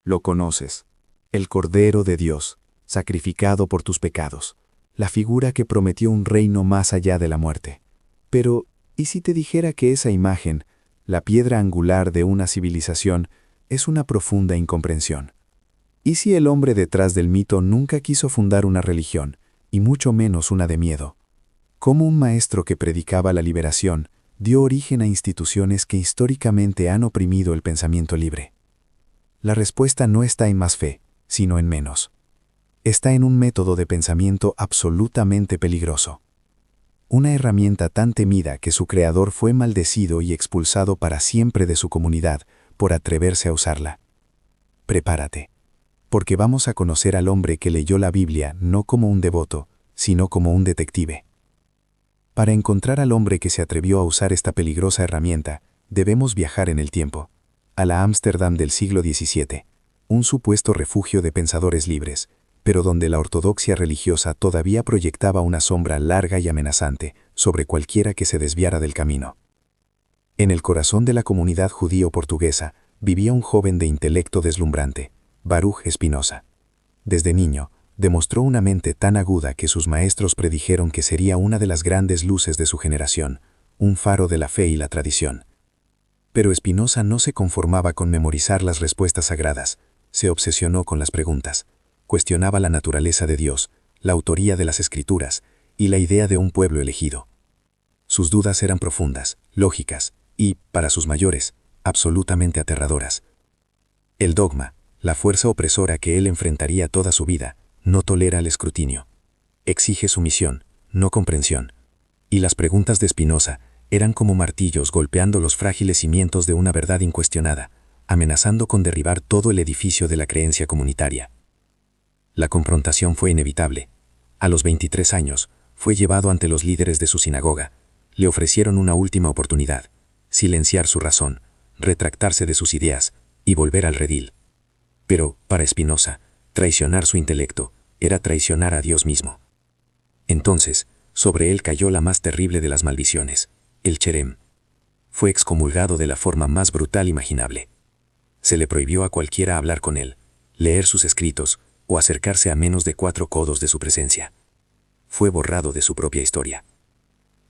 Lo conoces. El Cordero de Dios, sacrificado por tus pecados, la figura que prometió un reino más allá de la muerte. Pero, ¿y si te dijera que esa imagen, la piedra angular de una civilización, es una profunda incomprensión? ¿Y si el hombre detrás del mito nunca quiso fundar una religión, y mucho menos una de miedo? ¿Cómo un maestro que predicaba la liberación dio origen a instituciones que históricamente han oprimido el pensamiento libre? La respuesta no está en más fe, sino en menos. Está en un método de pensamiento absolutamente peligroso. Una herramienta tan temida que su creador fue maldecido y expulsado para siempre de su comunidad por atreverse a usarla. Prepárate, porque vamos a conocer al hombre que leyó la Biblia no como un devoto, sino como un detective. Para encontrar al hombre que se atrevió a usar esta peligrosa herramienta, debemos viajar en el tiempo, a la Ámsterdam del siglo XVII, un supuesto refugio de pensadores libres, pero donde la ortodoxia religiosa todavía proyectaba una sombra larga y amenazante sobre cualquiera que se desviara del camino. En el corazón de la comunidad judío-portuguesa vivía un joven de intelecto deslumbrante, Baruch Spinoza. Desde niño, demostró una mente tan aguda que sus maestros predijeron que sería una de las grandes luces de su generación, un faro de la fe y la tradición. Pero Spinoza no se conformaba con memorizar las respuestas sagradas, se obsesionó con las preguntas. Cuestionaba la naturaleza de Dios, la autoría de las Escrituras y la idea de un pueblo elegido. Sus dudas eran profundas, lógicas y, para sus mayores, absolutamente aterradoras. El dogma, la fuerza opresora que él enfrentaría toda su vida, no tolera el escrutinio. Exige sumisión, no comprensión. Y las preguntas de Spinoza eran como martillos golpeando los frágiles cimientos de una verdad incuestionada, amenazando con derribar todo el edificio de la creencia comunitaria. La confrontación fue inevitable. A los 23 años, fue llevado ante los líderes de su sinagoga. Le ofrecieron una última oportunidad: silenciar su razón, retractarse de sus ideas y volver al redil. Pero, para Spinoza, traicionar su intelecto era traicionar a Dios mismo. Entonces, sobre él cayó la más terrible de las maldiciones, el cherem. Fue excomulgado de la forma más brutal imaginable. Se le prohibió a cualquiera hablar con él, leer sus escritos o acercarse a menos de 4 codos de su presencia. Fue borrado de su propia historia.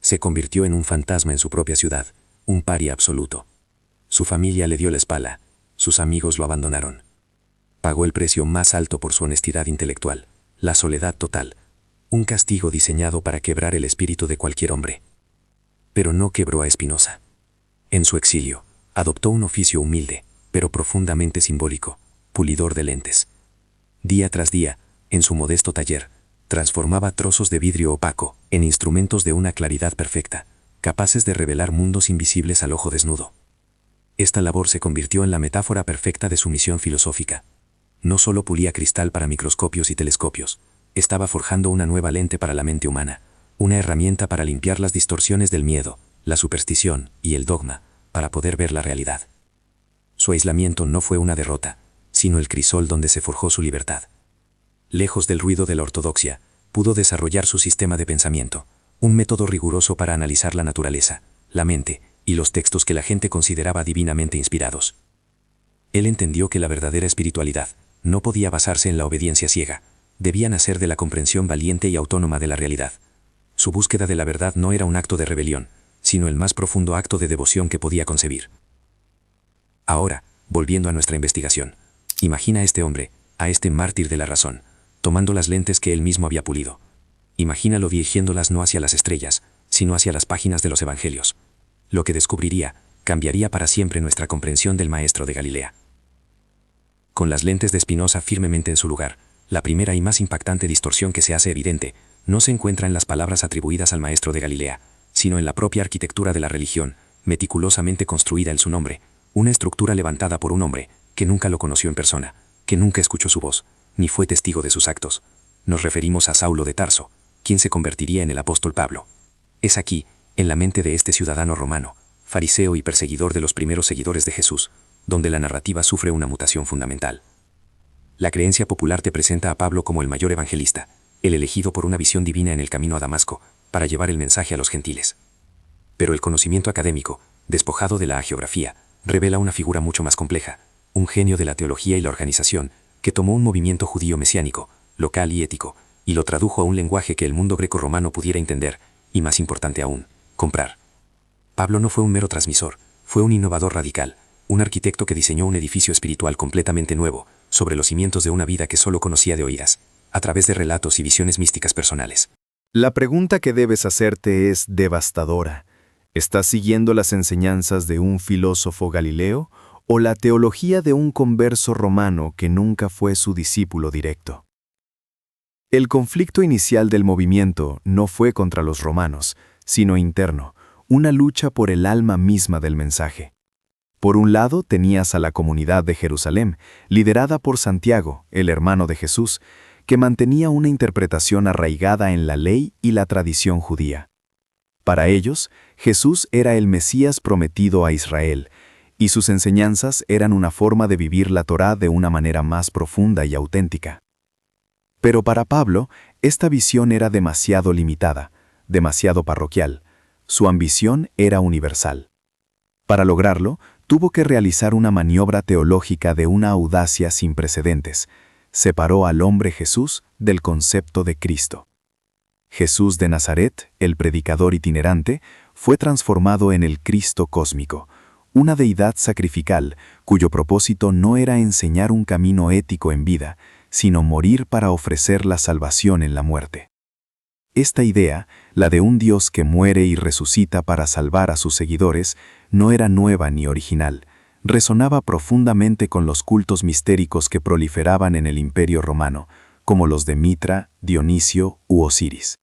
Se convirtió en un fantasma en su propia ciudad, un paria absoluto. Su familia le dio la espalda, sus amigos lo abandonaron. Pagó el precio más alto por su honestidad intelectual, la soledad total, un castigo diseñado para quebrar el espíritu de cualquier hombre. Pero no quebró a Spinoza. En su exilio, adoptó un oficio humilde, pero profundamente simbólico: pulidor de lentes. Día tras día, en su modesto taller, transformaba trozos de vidrio opaco en instrumentos de una claridad perfecta, capaces de revelar mundos invisibles al ojo desnudo. Esta labor se convirtió en la metáfora perfecta de su misión filosófica. No solo pulía cristal para microscopios y telescopios, estaba forjando una nueva lente para la mente humana, una herramienta para limpiar las distorsiones del miedo, la superstición y el dogma, para poder ver la realidad. Su aislamiento no fue una derrota, sino el crisol donde se forjó su libertad. Lejos del ruido de la ortodoxia, pudo desarrollar su sistema de pensamiento, un método riguroso para analizar la naturaleza, la mente y los textos que la gente consideraba divinamente inspirados. Él entendió que la verdadera espiritualidad no podía basarse en la obediencia ciega, debía nacer de la comprensión valiente y autónoma de la realidad. Su búsqueda de la verdad no era un acto de rebelión, sino el más profundo acto de devoción que podía concebir. Ahora, volviendo a nuestra investigación, imagina a este hombre, a este mártir de la razón, tomando las lentes que él mismo había pulido. Imagínalo dirigiéndolas no hacia las estrellas, sino hacia las páginas de los evangelios. Lo que descubriría cambiaría para siempre nuestra comprensión del maestro de Galilea. Con las lentes de Spinoza firmemente en su lugar, la primera y más impactante distorsión que se hace evidente no se encuentra en las palabras atribuidas al maestro de Galilea, sino en la propia arquitectura de la religión, meticulosamente construida en su nombre, una estructura levantada por un hombre que nunca lo conoció en persona, que nunca escuchó su voz, ni fue testigo de sus actos. Nos referimos a Saulo de Tarso, quien se convertiría en el apóstol Pablo. Es aquí, en la mente de este ciudadano romano, fariseo y perseguidor de los primeros seguidores de Jesús, donde la narrativa sufre una mutación fundamental. La creencia popular te presenta a Pablo como el mayor evangelista, el elegido por una visión divina en el camino a Damasco, para llevar el mensaje a los gentiles. Pero el conocimiento académico, despojado de la hagiografía, revela una figura mucho más compleja, un genio de la teología y la organización, que tomó un movimiento judío mesiánico, local y ético, y lo tradujo a un lenguaje que el mundo grecorromano pudiera entender, y más importante aún, comprar. Pablo no fue un mero transmisor, fue un innovador radical, un arquitecto que diseñó un edificio espiritual completamente nuevo, sobre los cimientos de una vida que solo conocía de oídas, a través de relatos y visiones místicas personales. La pregunta que debes hacerte es devastadora. ¿Estás siguiendo las enseñanzas de un filósofo galileo o la teología de un converso romano que nunca fue su discípulo directo? El conflicto inicial del movimiento no fue contra los romanos, sino interno, una lucha por el alma misma del mensaje. Por un lado tenías a la comunidad de Jerusalén, liderada por Santiago, el hermano de Jesús, que mantenía una interpretación arraigada en la ley y la tradición judía. Para ellos, Jesús era el Mesías prometido a Israel, y sus enseñanzas eran una forma de vivir la Torá de una manera más profunda y auténtica. Pero para Pablo, esta visión era demasiado limitada, demasiado parroquial. Su ambición era universal. Para lograrlo, tuvo que realizar una maniobra teológica de una audacia sin precedentes. Separó al hombre Jesús del concepto de Cristo. Jesús de Nazaret, el predicador itinerante, fue transformado en el Cristo cósmico, una deidad sacrificial cuyo propósito no era enseñar un camino ético en vida, sino morir para ofrecer la salvación en la muerte. Esta idea, la de un Dios que muere y resucita para salvar a sus seguidores, no era nueva ni original. Resonaba profundamente con los cultos mistéricos que proliferaban en el Imperio Romano, como los de Mitra, Dionisio u Osiris.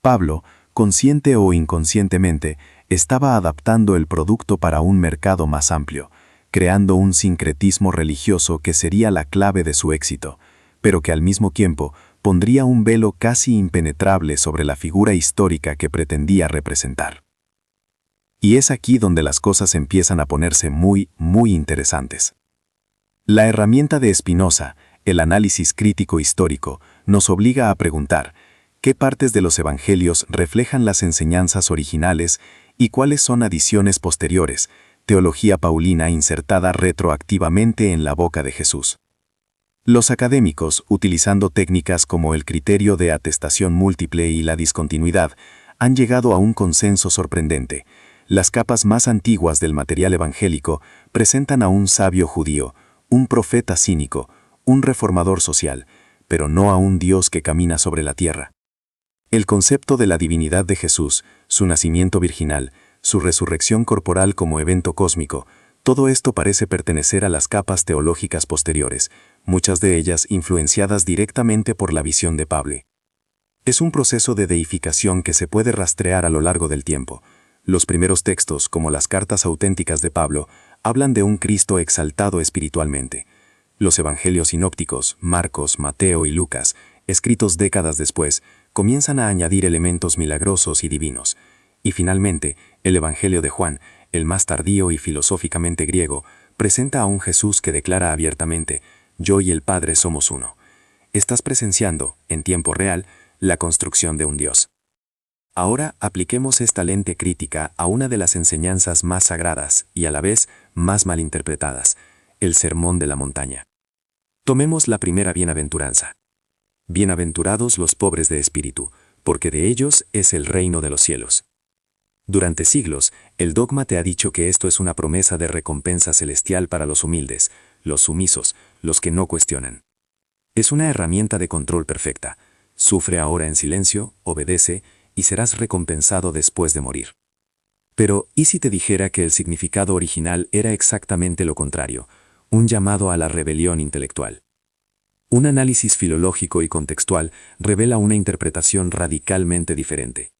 Pablo, consciente o inconscientemente, estaba adaptando el producto para un mercado más amplio, creando un sincretismo religioso que sería la clave de su éxito, pero que al mismo tiempo pondría un velo casi impenetrable sobre la figura histórica que pretendía representar. Y es aquí donde las cosas empiezan a ponerse muy interesantes. La herramienta de Spinoza, el análisis crítico histórico, nos obliga a preguntar qué partes de los evangelios reflejan las enseñanzas originales y cuáles son adiciones posteriores, teología paulina insertada retroactivamente en la boca de Jesús. Los académicos, utilizando técnicas como el criterio de atestación múltiple y la discontinuidad, han llegado a un consenso sorprendente. Las capas más antiguas del material evangélico presentan a un sabio judío, un profeta cínico, un reformador social, pero no a un Dios que camina sobre la tierra. El concepto de la divinidad de Jesús, su nacimiento virginal, su resurrección corporal como evento cósmico, todo esto parece pertenecer a las capas teológicas posteriores, muchas de ellas influenciadas directamente por la visión de Pablo. Es un proceso de deificación que se puede rastrear a lo largo del tiempo. Los primeros textos, como las cartas auténticas de Pablo, hablan de un Cristo exaltado espiritualmente. Los evangelios sinópticos, Marcos, Mateo y Lucas, escritos décadas después, comienzan a añadir elementos milagrosos y divinos. Y finalmente, el Evangelio de Juan, el más tardío y filosóficamente griego, presenta a un Jesús que declara abiertamente: yo y el Padre somos uno. Estás presenciando, en tiempo real, la construcción de un Dios. Ahora apliquemos esta lente crítica a una de las enseñanzas más sagradas y a la vez más malinterpretadas, el Sermón de la Montaña. Tomemos la primera bienaventuranza. Bienaventurados los pobres de espíritu, porque de ellos es el reino de los cielos. Durante siglos, el dogma te ha dicho que esto es una promesa de recompensa celestial para los humildes, los sumisos, los que no cuestionan. Es una herramienta de control perfecta. Sufre ahora en silencio, obedece, y serás recompensado después de morir. Pero, ¿y si te dijera que el significado original era exactamente lo contrario, un llamado a la rebelión intelectual? Un análisis filológico y contextual revela una interpretación radicalmente diferente.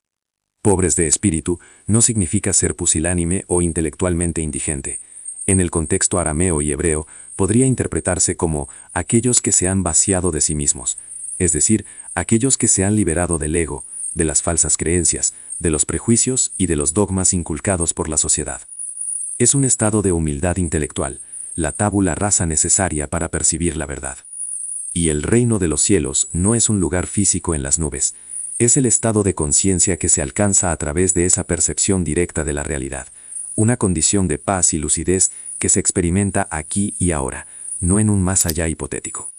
Pobres de espíritu no significa ser pusilánime o intelectualmente indigente. En el contexto arameo y hebreo podría interpretarse como aquellos que se han vaciado de sí mismos, es decir, aquellos que se han liberado del ego, de las falsas creencias, de los prejuicios y de los dogmas inculcados por la sociedad. Es un estado de humildad intelectual, la tabula rasa necesaria para percibir la verdad. Y el reino de los cielos no es un lugar físico en las nubes, es el estado de conciencia que se alcanza a través de esa percepción directa de la realidad, una condición de paz y lucidez que se experimenta aquí y ahora, no en un más allá hipotético.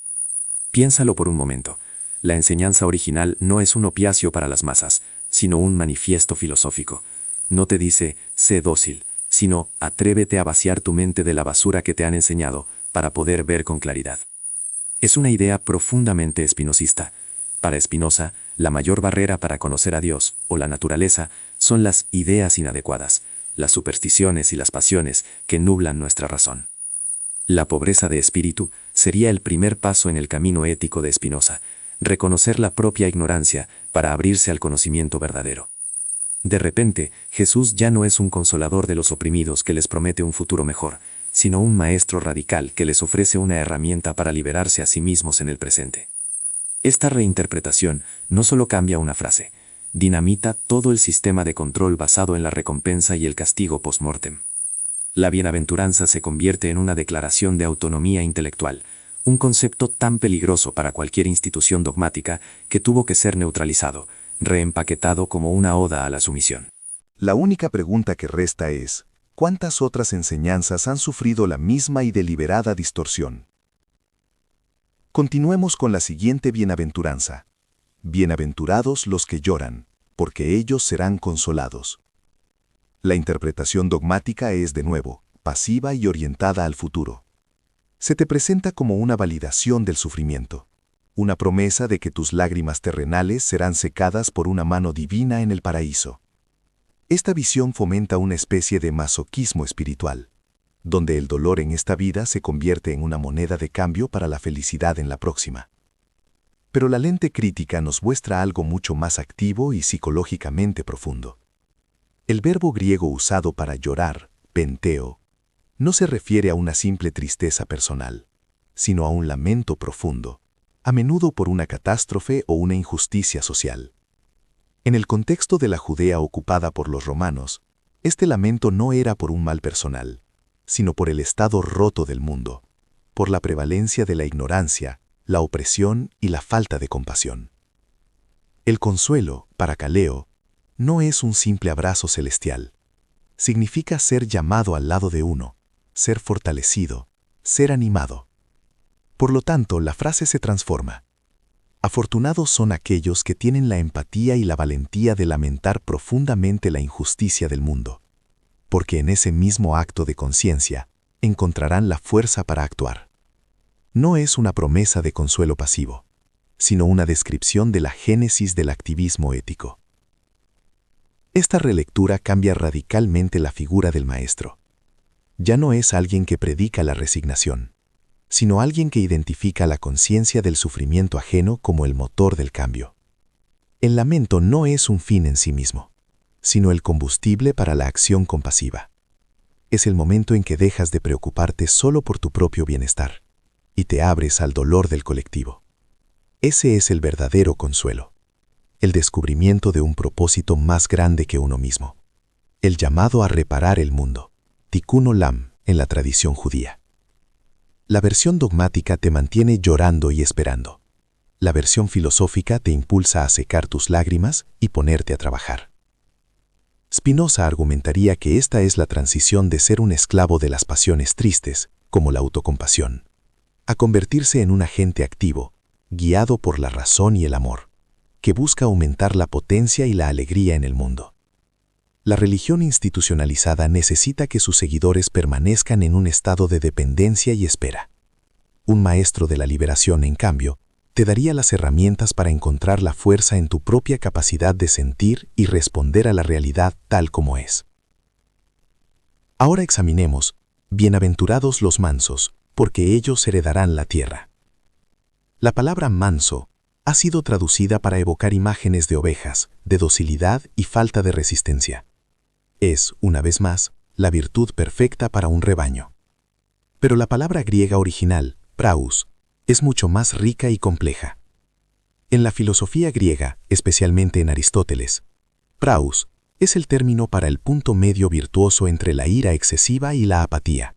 Piénsalo por un momento. La enseñanza original no es un opiáceo para las masas, sino un manifiesto filosófico. No te dice, sé dócil, sino, atrévete a vaciar tu mente de la basura que te han enseñado, para poder ver con claridad. Es una idea profundamente espinosista. Para Spinoza, la mayor barrera para conocer a Dios, o la naturaleza, son las ideas inadecuadas, las supersticiones y las pasiones que nublan nuestra razón. La pobreza de espíritu sería el primer paso en el camino ético de Spinoza, reconocer la propia ignorancia para abrirse al conocimiento verdadero. De repente, Jesús ya no es un consolador de los oprimidos que les promete un futuro mejor, sino un maestro radical que les ofrece una herramienta para liberarse a sí mismos en el presente. Esta reinterpretación no solo cambia una frase, dinamita todo el sistema de control basado en la recompensa y el castigo post-mortem. La bienaventuranza se convierte en una declaración de autonomía intelectual, un concepto tan peligroso para cualquier institución dogmática que tuvo que ser neutralizado, reempaquetado como una oda a la sumisión. La única pregunta que resta es, ¿cuántas otras enseñanzas han sufrido la misma y deliberada distorsión? Continuemos con la siguiente bienaventuranza. Bienaventurados los que lloran, porque ellos serán consolados. La interpretación dogmática es, de nuevo, pasiva y orientada al futuro. Se te presenta como una validación del sufrimiento, una promesa de que tus lágrimas terrenales serán secadas por una mano divina en el paraíso. Esta visión fomenta una especie de masoquismo espiritual, donde el dolor en esta vida se convierte en una moneda de cambio para la felicidad en la próxima. Pero la lente crítica nos muestra algo mucho más activo y psicológicamente profundo. El verbo griego usado para llorar, penteo, no se refiere a una simple tristeza personal, sino a un lamento profundo, a menudo por una catástrofe o una injusticia social. En el contexto de la Judea ocupada por los romanos, este lamento no era por un mal personal, sino por el estado roto del mundo, por la prevalencia de la ignorancia, la opresión y la falta de compasión. El consuelo, para Caleo, no es un simple abrazo celestial. Significa ser llamado al lado de uno, ser fortalecido, ser animado. Por lo tanto, la frase se transforma. Afortunados son aquellos que tienen la empatía y la valentía de lamentar profundamente la injusticia del mundo, porque en ese mismo acto de conciencia encontrarán la fuerza para actuar. No es una promesa de consuelo pasivo, sino una descripción de la génesis del activismo ético. Esta relectura cambia radicalmente la figura del maestro. Ya no es alguien que predica la resignación, sino alguien que identifica la conciencia del sufrimiento ajeno como el motor del cambio. El lamento no es un fin en sí mismo, sino el combustible para la acción compasiva. Es el momento en que dejas de preocuparte solo por tu propio bienestar y te abres al dolor del colectivo. Ese es el verdadero consuelo, el descubrimiento de un propósito más grande que uno mismo, el llamado a reparar el mundo, tikkun olam en la tradición judía. La versión dogmática te mantiene llorando y esperando. La versión filosófica te impulsa a secar tus lágrimas y ponerte a trabajar. Spinoza argumentaría que esta es la transición de ser un esclavo de las pasiones tristes, como la autocompasión, a convertirse en un agente activo, guiado por la razón y el amor, que busca aumentar la potencia y la alegría en el mundo. La religión institucionalizada necesita que sus seguidores permanezcan en un estado de dependencia y espera. Un maestro de la liberación, en cambio, te daría las herramientas para encontrar la fuerza en tu propia capacidad de sentir y responder a la realidad tal como es. Ahora examinemos, bienaventurados los mansos, porque ellos heredarán la tierra. La palabra manso ha sido traducida para evocar imágenes de ovejas, de docilidad y falta de resistencia. Es, una vez más, la virtud perfecta para un rebaño. Pero la palabra griega original, praus, es mucho más rica y compleja. En la filosofía griega, especialmente en Aristóteles, praus es el término para el punto medio virtuoso entre la ira excesiva y la apatía.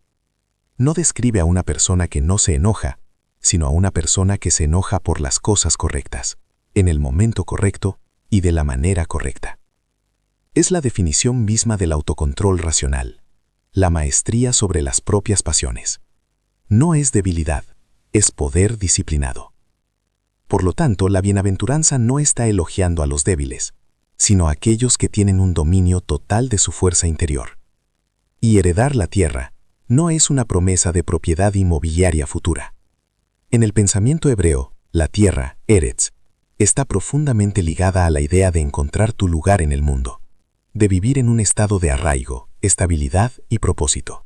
No describe a una persona que no se enoja, sino a una persona que se enoja por las cosas correctas, en el momento correcto y de la manera correcta. Es la definición misma del autocontrol racional, la maestría sobre las propias pasiones. No es debilidad, es poder disciplinado. Por lo tanto, la bienaventuranza no está elogiando a los débiles, sino a aquellos que tienen un dominio total de su fuerza interior. Y heredar la tierra no es una promesa de propiedad inmobiliaria futura. En el pensamiento hebreo, la tierra, Eretz, está profundamente ligada a la idea de encontrar tu lugar en el mundo, de vivir en un estado de arraigo, estabilidad y propósito.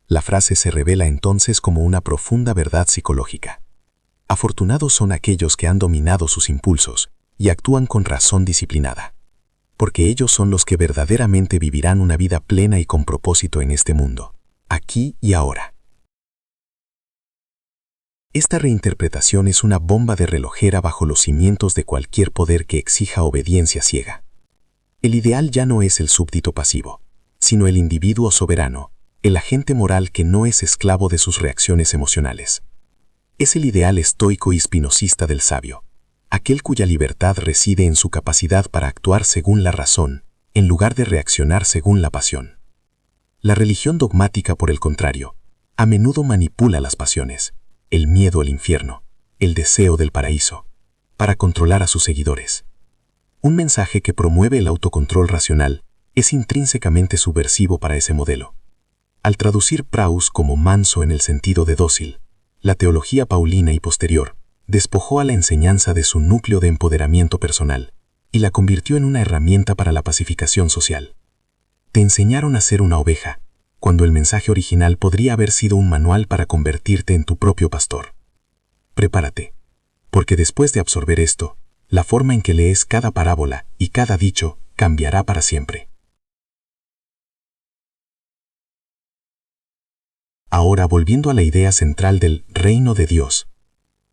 La frase se revela entonces como una profunda verdad psicológica. Afortunados son aquellos que han dominado sus impulsos y actúan con razón disciplinada, porque ellos son los que verdaderamente vivirán una vida plena y con propósito en este mundo, aquí y ahora. Esta reinterpretación es una bomba de relojera bajo los cimientos de cualquier poder que exija obediencia ciega. El ideal ya no es el súbdito pasivo, sino el individuo soberano, el agente moral que no es esclavo de sus reacciones emocionales. Es el ideal estoico y spinozista del sabio, aquel cuya libertad reside en su capacidad para actuar según la razón, en lugar de reaccionar según la pasión. La religión dogmática, por el contrario, a menudo manipula las pasiones, el miedo al infierno, el deseo del paraíso, para controlar a sus seguidores. Un mensaje que promueve el autocontrol racional es intrínsecamente subversivo para ese modelo. Al traducir praus como manso en el sentido de dócil, la teología paulina y posterior despojó a la enseñanza de su núcleo de empoderamiento personal y la convirtió en una herramienta para la pacificación social. Te enseñaron a ser una oveja, cuando el mensaje original podría haber sido un manual para convertirte en tu propio pastor. Prepárate, porque después de absorber esto, la forma en que lees cada parábola y cada dicho cambiará para siempre. Ahora, volviendo a la idea central del reino de Dios.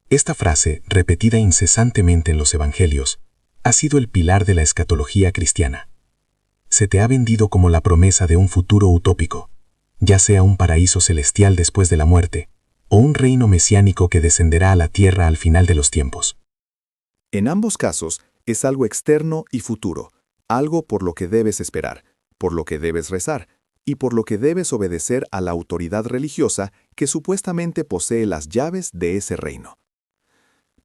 Esta frase, repetida incesantemente en los evangelios, ha sido el pilar de la escatología cristiana. Se te ha vendido como la promesa de un futuro utópico, ya sea un paraíso celestial después de la muerte, o un reino mesiánico que descenderá a la tierra al final de los tiempos. En ambos casos, es algo externo y futuro, algo por lo que debes esperar, por lo que debes rezar, y por lo que debes obedecer a la autoridad religiosa que supuestamente posee las llaves de ese reino.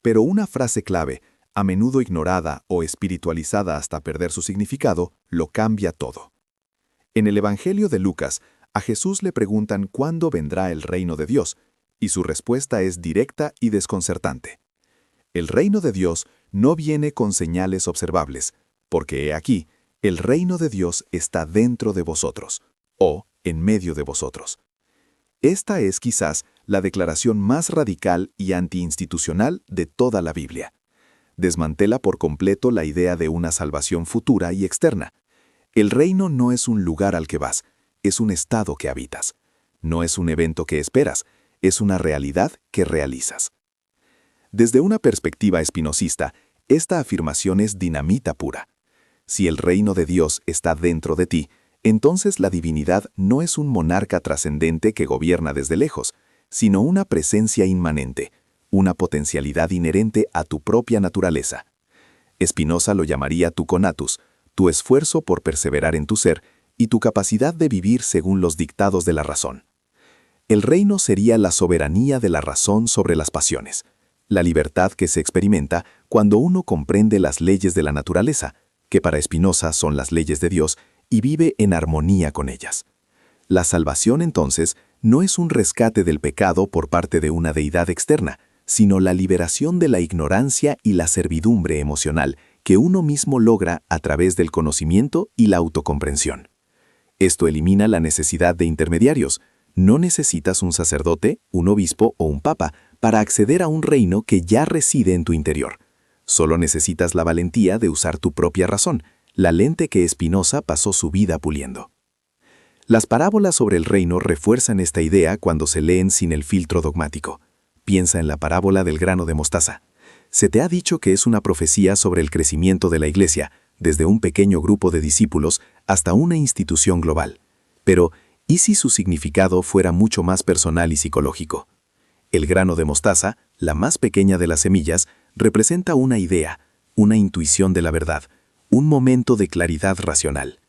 Pero una frase clave, a menudo ignorada o espiritualizada hasta perder su significado, lo cambia todo. En el Evangelio de Lucas, a Jesús le preguntan cuándo vendrá el reino de Dios, y su respuesta es directa y desconcertante. El reino de Dios no viene con señales observables, porque he aquí, el reino de Dios está dentro de vosotros, o en medio de vosotros. Esta es quizás la declaración más radical y antiinstitucional de toda la Biblia. Desmantela por completo la idea de una salvación futura y externa. El reino no es un lugar al que vas, es un estado que habitas. No es un evento que esperas, es una realidad que realizas. Desde una perspectiva espinosista, esta afirmación es dinamita pura. Si el reino de Dios está dentro de ti, entonces la divinidad no es un monarca trascendente que gobierna desde lejos, sino una presencia inmanente, una potencialidad inherente a tu propia naturaleza. Spinoza lo llamaría tu conatus, tu esfuerzo por perseverar en tu ser y tu capacidad de vivir según los dictados de la razón. El reino sería la soberanía de la razón sobre las pasiones, la libertad que se experimenta cuando uno comprende las leyes de la naturaleza, que para Spinoza son las leyes de Dios, y vive en armonía con ellas. La salvación, entonces, no es un rescate del pecado por parte de una deidad externa, sino la liberación de la ignorancia y la servidumbre emocional que uno mismo logra a través del conocimiento y la autocomprensión. Esto elimina la necesidad de intermediarios. No necesitas un sacerdote, un obispo o un papa para acceder a un reino que ya reside en tu interior. Solo necesitas la valentía de usar tu propia razón, la lente que Spinoza pasó su vida puliendo. Las parábolas sobre el reino refuerzan esta idea cuando se leen sin el filtro dogmático. Piensa en la parábola del grano de mostaza. Se te ha dicho que es una profecía sobre el crecimiento de la Iglesia, desde un pequeño grupo de discípulos hasta una institución global. Pero, ¿y si su significado fuera mucho más personal y psicológico? El grano de mostaza, la más pequeña de las semillas, representa una idea, una intuición de la verdad, un momento de claridad racional.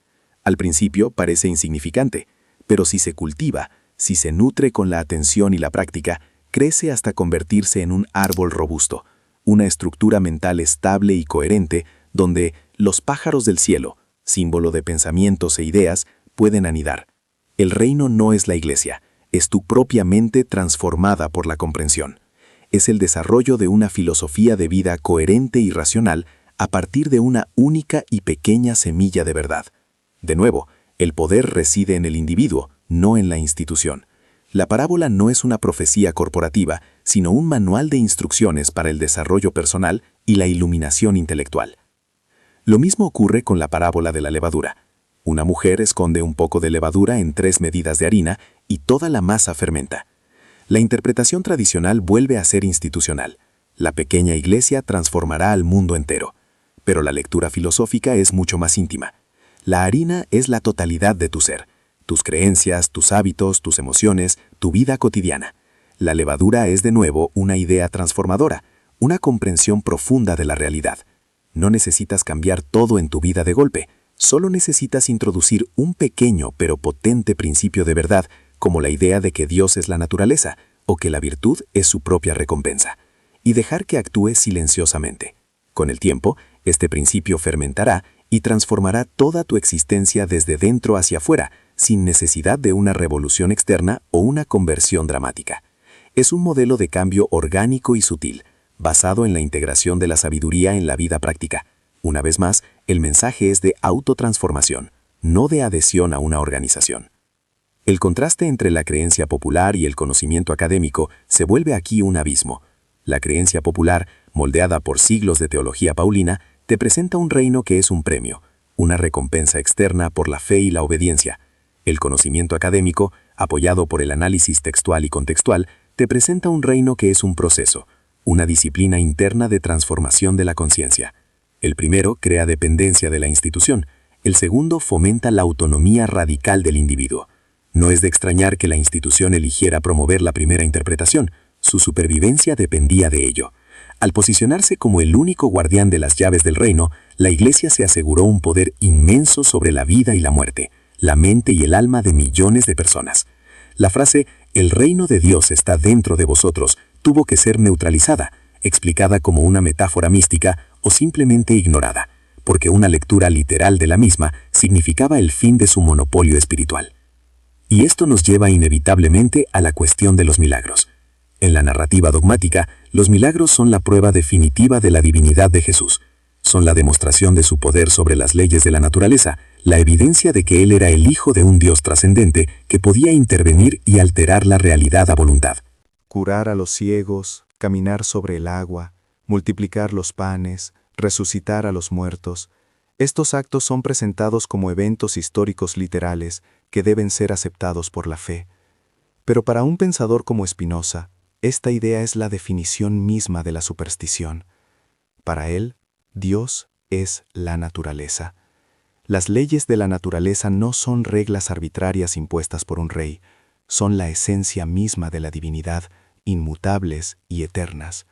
Al principio parece insignificante, pero si se cultiva, si se nutre con la atención y la práctica, crece hasta convertirse en un árbol robusto, una estructura mental estable y coherente donde los pájaros del cielo, símbolo de pensamientos e ideas, pueden anidar. El reino no es la iglesia, es tu propia mente transformada por la comprensión. Es el desarrollo de una filosofía de vida coherente y racional a partir de una única y pequeña semilla de verdad. De nuevo, el poder reside en el individuo, no en la institución. La parábola no es una profecía corporativa, sino un manual de instrucciones para el desarrollo personal y la iluminación intelectual. Lo mismo ocurre con la parábola de la levadura. Una mujer esconde un poco de levadura en 3 medidas de harina y toda la masa fermenta. La interpretación tradicional vuelve a ser institucional. La pequeña iglesia transformará al mundo entero. Pero la lectura filosófica es mucho más íntima. La harina es la totalidad de tu ser, tus creencias, tus hábitos, tus emociones, tu vida cotidiana. La levadura es de nuevo una idea transformadora, una comprensión profunda de la realidad. No necesitas cambiar todo en tu vida de golpe, solo necesitas introducir un pequeño pero potente principio de verdad, como la idea de que Dios es la naturaleza o que la virtud es su propia recompensa, y dejar que actúe silenciosamente. Con el tiempo, este principio fermentará y transformará toda tu existencia desde dentro hacia afuera, sin necesidad de una revolución externa o una conversión dramática. Es un modelo de cambio orgánico y sutil, basado en la integración de la sabiduría en la vida práctica. Una vez más, el mensaje es de autotransformación, no de adhesión a una organización. El contraste entre la creencia popular y el conocimiento académico se vuelve aquí un abismo. La creencia popular, moldeada por siglos de teología paulina, te presenta un reino que es un premio, una recompensa externa por la fe y la obediencia. El conocimiento académico, apoyado por el análisis textual y contextual, te presenta un reino que es un proceso, una disciplina interna de transformación de la conciencia. El primero crea dependencia de la institución, el segundo fomenta la autonomía radical del individuo. No es de extrañar que la institución eligiera promover la primera interpretación, su supervivencia dependía de ello. Al posicionarse como el único guardián de las llaves del reino, la Iglesia se aseguró un poder inmenso sobre la vida y la muerte, la mente y el alma de millones de personas. La frase «El reino de Dios está dentro de vosotros» tuvo que ser neutralizada, explicada como una metáfora mística o simplemente ignorada, porque una lectura literal de la misma significaba el fin de su monopolio espiritual. Y esto nos lleva inevitablemente a la cuestión de los milagros. En la narrativa dogmática, los milagros son la prueba definitiva de la divinidad de Jesús. Son la demostración de su poder sobre las leyes de la naturaleza, la evidencia de que Él era el Hijo de un Dios trascendente que podía intervenir y alterar la realidad a voluntad. Curar a los ciegos, caminar sobre el agua, multiplicar los panes, resucitar a los muertos. Estos actos son presentados como eventos históricos literales que deben ser aceptados por la fe. Pero para un pensador como Spinoza, esta idea es la definición misma de la superstición. Para él, Dios es la naturaleza. Las leyes de la naturaleza no son reglas arbitrarias impuestas por un rey, son la esencia misma de la divinidad, inmutables y eternas.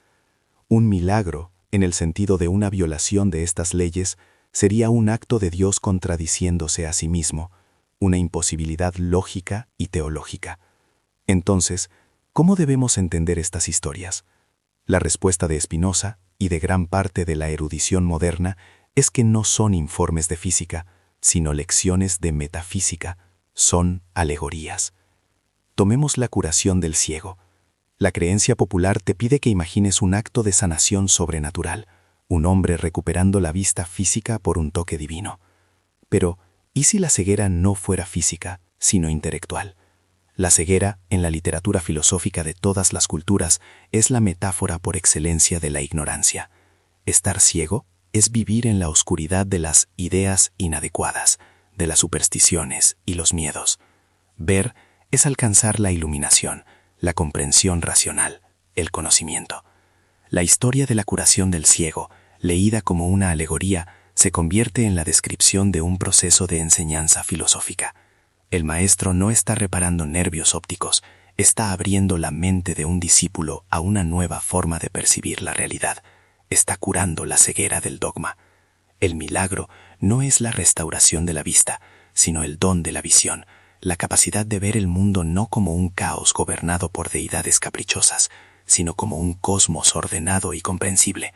Un milagro, en el sentido de una violación de estas leyes, sería un acto de Dios contradiciéndose a sí mismo, una imposibilidad lógica y teológica. Entonces, ¿cómo debemos entender estas historias? La respuesta de Spinoza, y de gran parte de la erudición moderna, es que no son informes de física, sino lecciones de metafísica, son alegorías. Tomemos la curación del ciego. La creencia popular te pide que imagines un acto de sanación sobrenatural, un hombre recuperando la vista física por un toque divino. Pero, ¿y si la ceguera no fuera física, sino intelectual? La ceguera, en la literatura filosófica de todas las culturas, es la metáfora por excelencia de la ignorancia. Estar ciego es vivir en la oscuridad de las ideas inadecuadas, de las supersticiones y los miedos. Ver es alcanzar la iluminación, la comprensión racional, el conocimiento. La historia de la curación del ciego, leída como una alegoría, se convierte en la descripción de un proceso de enseñanza filosófica. El maestro no está reparando nervios ópticos, está abriendo la mente de un discípulo a una nueva forma de percibir la realidad. Está curando la ceguera del dogma. El milagro no es la restauración de la vista, sino el don de la visión, la capacidad de ver el mundo no como un caos gobernado por deidades caprichosas, sino como un cosmos ordenado y comprensible.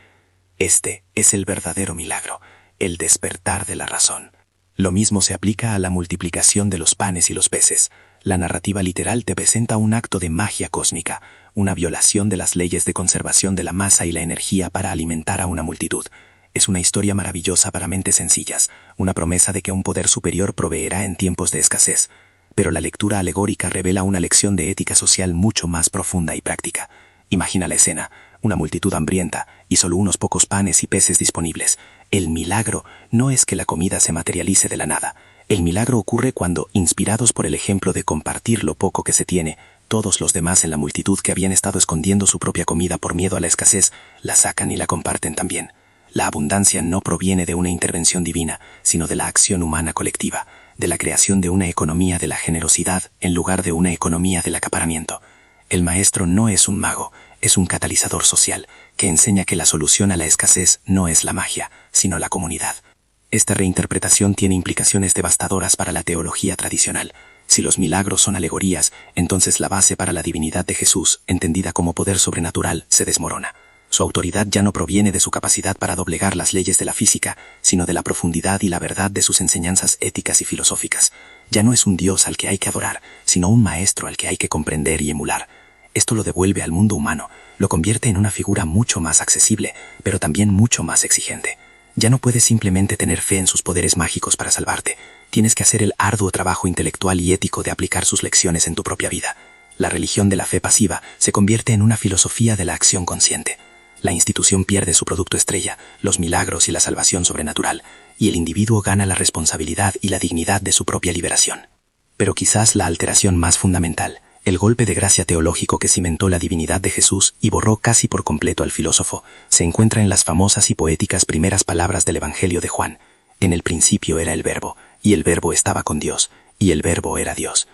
Este es el verdadero milagro, el despertar de la razón. Lo mismo se aplica a la multiplicación de los panes y los peces. La narrativa literal te presenta un acto de magia cósmica, una violación de las leyes de conservación de la masa y la energía para alimentar a una multitud. Es una historia maravillosa para mentes sencillas, una promesa de que un poder superior proveerá en tiempos de escasez. Pero la lectura alegórica revela una lección de ética social mucho más profunda y práctica. Imagina la escena, una multitud hambrienta y solo unos pocos panes y peces disponibles. El milagro no es que la comida se materialice de la nada. El milagro ocurre cuando, inspirados por el ejemplo de compartir lo poco que se tiene, todos los demás en la multitud que habían estado escondiendo su propia comida por miedo a la escasez, la sacan y la comparten también. La abundancia no proviene de una intervención divina, sino de la acción humana colectiva, de la creación de una economía de la generosidad en lugar de una economía del acaparamiento. El maestro no es un mago, es un catalizador social que enseña que la solución a la escasez no es la magia, sino la comunidad. Esta reinterpretación tiene implicaciones devastadoras para la teología tradicional. Si los milagros son alegorías, entonces la base para la divinidad de Jesús, entendida como poder sobrenatural, se desmorona. Su autoridad ya no proviene de su capacidad para doblegar las leyes de la física, sino de la profundidad y la verdad de sus enseñanzas éticas y filosóficas. Ya no es un Dios al que hay que adorar, sino un maestro al que hay que comprender y emular. Esto lo devuelve al mundo humano, lo convierte en una figura mucho más accesible, pero también mucho más exigente. Ya no puedes simplemente tener fe en sus poderes mágicos para salvarte. Tienes que hacer el arduo trabajo intelectual y ético de aplicar sus lecciones en tu propia vida. La religión de la fe pasiva se convierte en una filosofía de la acción consciente. La institución pierde su producto estrella, los milagros y la salvación sobrenatural, y el individuo gana la responsabilidad y la dignidad de su propia liberación. Pero quizás la alteración más fundamental, el golpe de gracia teológico que cimentó la divinidad de Jesús y borró casi por completo al filósofo, se encuentra en las famosas y poéticas primeras palabras del Evangelio de Juan. En el principio era el Verbo, y el Verbo estaba con Dios, y el Verbo era Dios.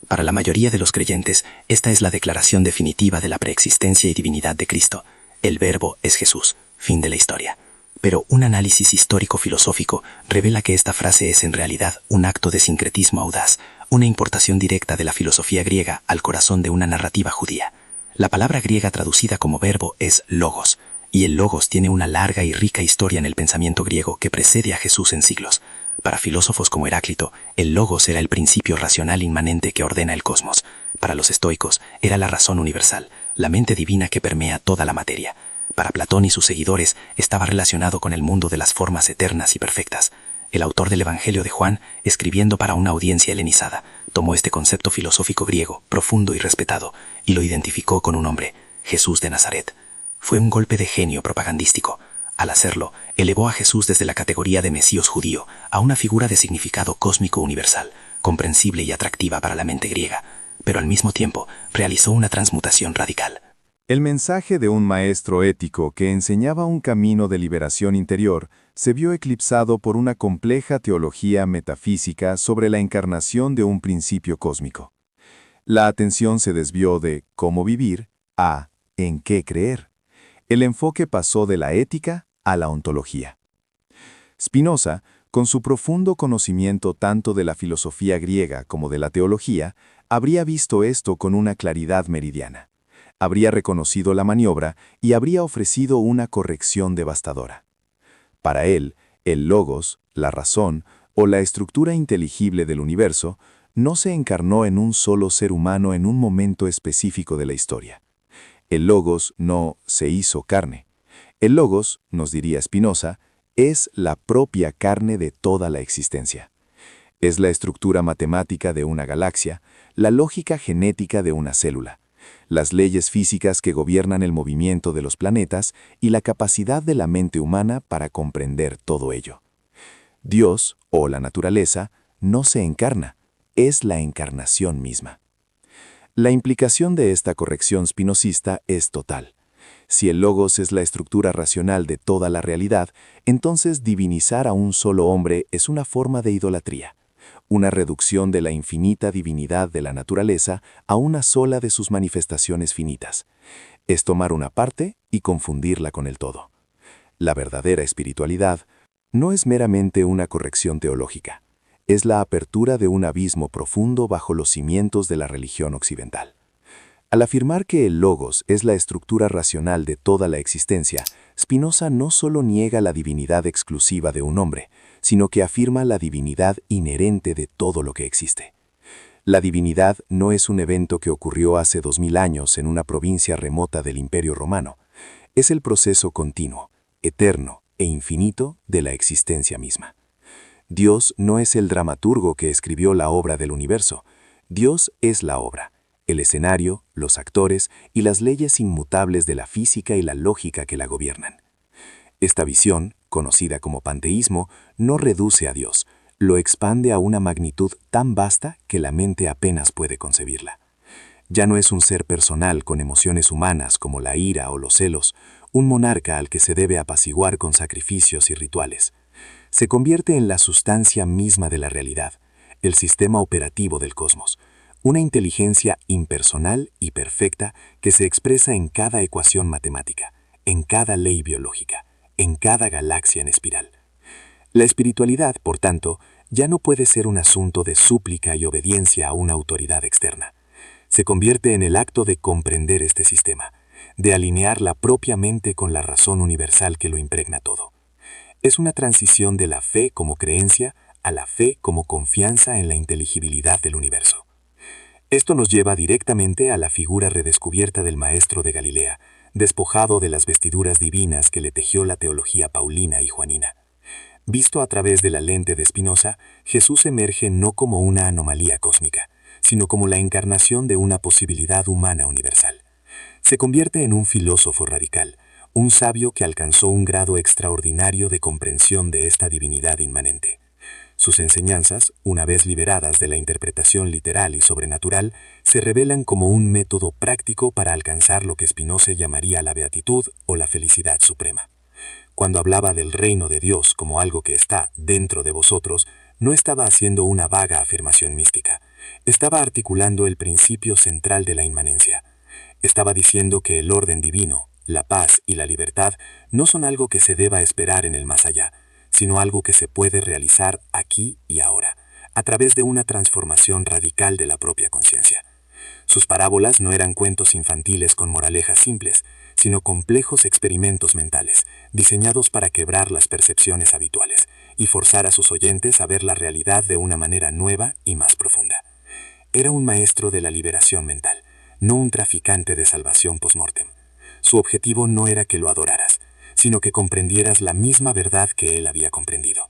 Para la mayoría de los creyentes, esta es la declaración definitiva de la preexistencia y divinidad de Cristo. El Verbo es Jesús, fin de la historia. Pero un análisis histórico-filosófico revela que esta frase es en realidad un acto de sincretismo audaz, una importación directa de la filosofía griega al corazón de una narrativa judía. La palabra griega traducida como verbo es logos, y el logos tiene una larga y rica historia en el pensamiento griego que precede a Jesús en siglos. Para filósofos como Heráclito, el logos era el principio racional inmanente que ordena el cosmos. Para los estoicos, era la razón universal, la mente divina que permea toda la materia. Para Platón y sus seguidores, estaba relacionado con el mundo de las formas eternas y perfectas. El autor del Evangelio de Juan, escribiendo para una audiencia helenizada, tomó este concepto filosófico griego, profundo y respetado, y lo identificó con un hombre, Jesús de Nazaret. Fue un golpe de genio propagandístico. Al hacerlo, elevó a Jesús desde la categoría de Mesías judío a una figura de significado cósmico universal, comprensible y atractiva para la mente griega, pero al mismo tiempo realizó una transmutación radical. El mensaje de un maestro ético que enseñaba un camino de liberación interior se vio eclipsado por una compleja teología metafísica sobre la encarnación de un principio cósmico. La atención se desvió de cómo vivir a en qué creer. El enfoque pasó de la ética a la ontología. Spinoza, con su profundo conocimiento tanto de la filosofía griega como de la teología, habría visto esto con una claridad meridiana. Habría reconocido la maniobra y habría ofrecido una corrección devastadora. Para él, el logos, la razón o la estructura inteligible del universo no se encarnó en un solo ser humano en un momento específico de la historia. El logos no se hizo carne. El logos, nos diría Spinoza, es la propia carne de toda la existencia. Es la estructura matemática de una galaxia, la lógica genética de una célula, las leyes físicas que gobiernan el movimiento de los planetas y la capacidad de la mente humana para comprender todo ello. Dios, o la naturaleza, no se encarna, es la encarnación misma. La implicación de esta corrección spinozista es total. Si el logos es la estructura racional de toda la realidad, entonces divinizar a un solo hombre es una forma de idolatría, una reducción de la infinita divinidad de la naturaleza a una sola de sus manifestaciones finitas. Es tomar una parte y confundirla con el todo. La verdadera espiritualidad no es meramente una corrección teológica. es la apertura de un abismo profundo bajo los cimientos de la religión occidental. Al afirmar que el logos es la estructura racional de toda la existencia, Spinoza no solo niega la divinidad exclusiva de un hombre, sino que afirma la divinidad inherente de todo lo que existe. La divinidad no es un evento que ocurrió hace 2000 años en una provincia remota del Imperio Romano. Es el proceso continuo, eterno e infinito de la existencia misma. Dios no es el dramaturgo que escribió la obra del universo. Dios es la obra, el escenario, los actores y las leyes inmutables de la física y la lógica que la gobiernan. Esta visión, conocida como panteísmo, no reduce a Dios, lo expande a una magnitud tan vasta que la mente apenas puede concebirla. Ya no es un ser personal con emociones humanas como la ira o los celos, un monarca al que se debe apaciguar con sacrificios y rituales. Se convierte en la sustancia misma de la realidad, el sistema operativo del cosmos, una inteligencia impersonal y perfecta que se expresa en cada ecuación matemática, en cada ley biológica, en cada galaxia en espiral. La espiritualidad, por tanto, ya no puede ser un asunto de súplica y obediencia a una autoridad externa. Se convierte en el acto de comprender este sistema, de alinear la propia mente con la razón universal que lo impregna todo. Es una transición de la fe como creencia a la fe como confianza en la inteligibilidad del universo. Esto nos lleva directamente a la figura redescubierta del Maestro de Galilea, despojado de las vestiduras divinas que le tejió la teología paulina y juanina. Visto a través de la lente de Spinoza, Jesús emerge no como una anomalía cósmica, sino como la encarnación de una posibilidad humana universal. Se convierte en un filósofo radical, un sabio que alcanzó un grado extraordinario de comprensión de esta divinidad inmanente. Sus enseñanzas, una vez liberadas de la interpretación literal y sobrenatural, se revelan como un método práctico para alcanzar lo que Spinoza llamaría la beatitud o la felicidad suprema. Cuando hablaba del reino de Dios como algo que está dentro de vosotros, no estaba haciendo una vaga afirmación mística. Estaba articulando el principio central de la inmanencia. Estaba diciendo que el orden divino, la paz y la libertad no son algo que se deba esperar en el más allá, sino algo que se puede realizar aquí y ahora, a través de una transformación radical de la propia conciencia. Sus parábolas no eran cuentos infantiles con moralejas simples, sino complejos experimentos mentales, diseñados para quebrar las percepciones habituales y forzar a sus oyentes a ver la realidad de una manera nueva y más profunda. Era un maestro de la liberación mental, no un traficante de salvación post-mortem. Su objetivo no era que lo adoraras, sino que comprendieras la misma verdad que él había comprendido,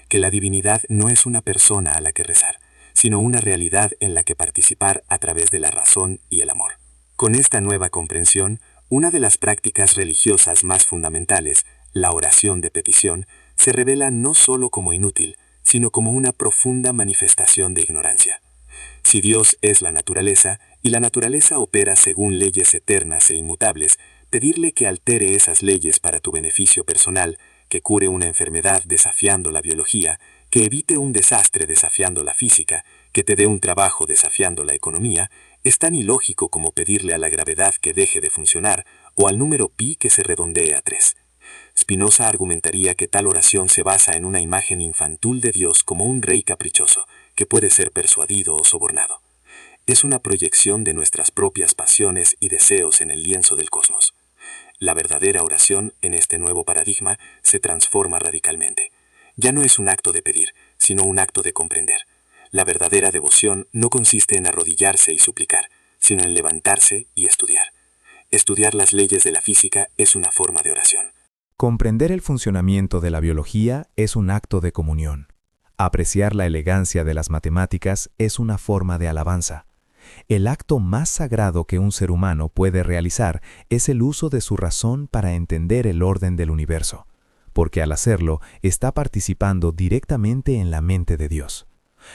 que la divinidad no es una persona a la que rezar, sino una realidad en la que participar a través de la razón y el amor. Con esta nueva comprensión, una de las prácticas religiosas más fundamentales, la oración de petición, se revela no solo como inútil, sino como una profunda manifestación de ignorancia. Si Dios es la naturaleza, y la naturaleza opera según leyes eternas e inmutables, pedirle que altere esas leyes para tu beneficio personal, que cure una enfermedad desafiando la biología, que evite un desastre desafiando la física, que te dé un trabajo desafiando la economía, es tan ilógico como pedirle a la gravedad que deje de funcionar o al número pi que se redondee a 3. Spinoza argumentaría que tal oración se basa en una imagen infantil de Dios como un rey caprichoso, que puede ser persuadido o sobornado. Es una proyección de nuestras propias pasiones y deseos en el lienzo del cosmos. La verdadera oración, en este nuevo paradigma, se transforma radicalmente. Ya no es un acto de pedir, sino un acto de comprender. La verdadera devoción no consiste en arrodillarse y suplicar, sino en levantarse y estudiar. Estudiar las leyes de la física es una forma de oración. Comprender el funcionamiento de la biología es un acto de comunión. Apreciar la elegancia de las matemáticas es una forma de alabanza. El acto más sagrado que un ser humano puede realizar es el uso de su razón para entender el orden del universo, porque al hacerlo está participando directamente en la mente de Dios.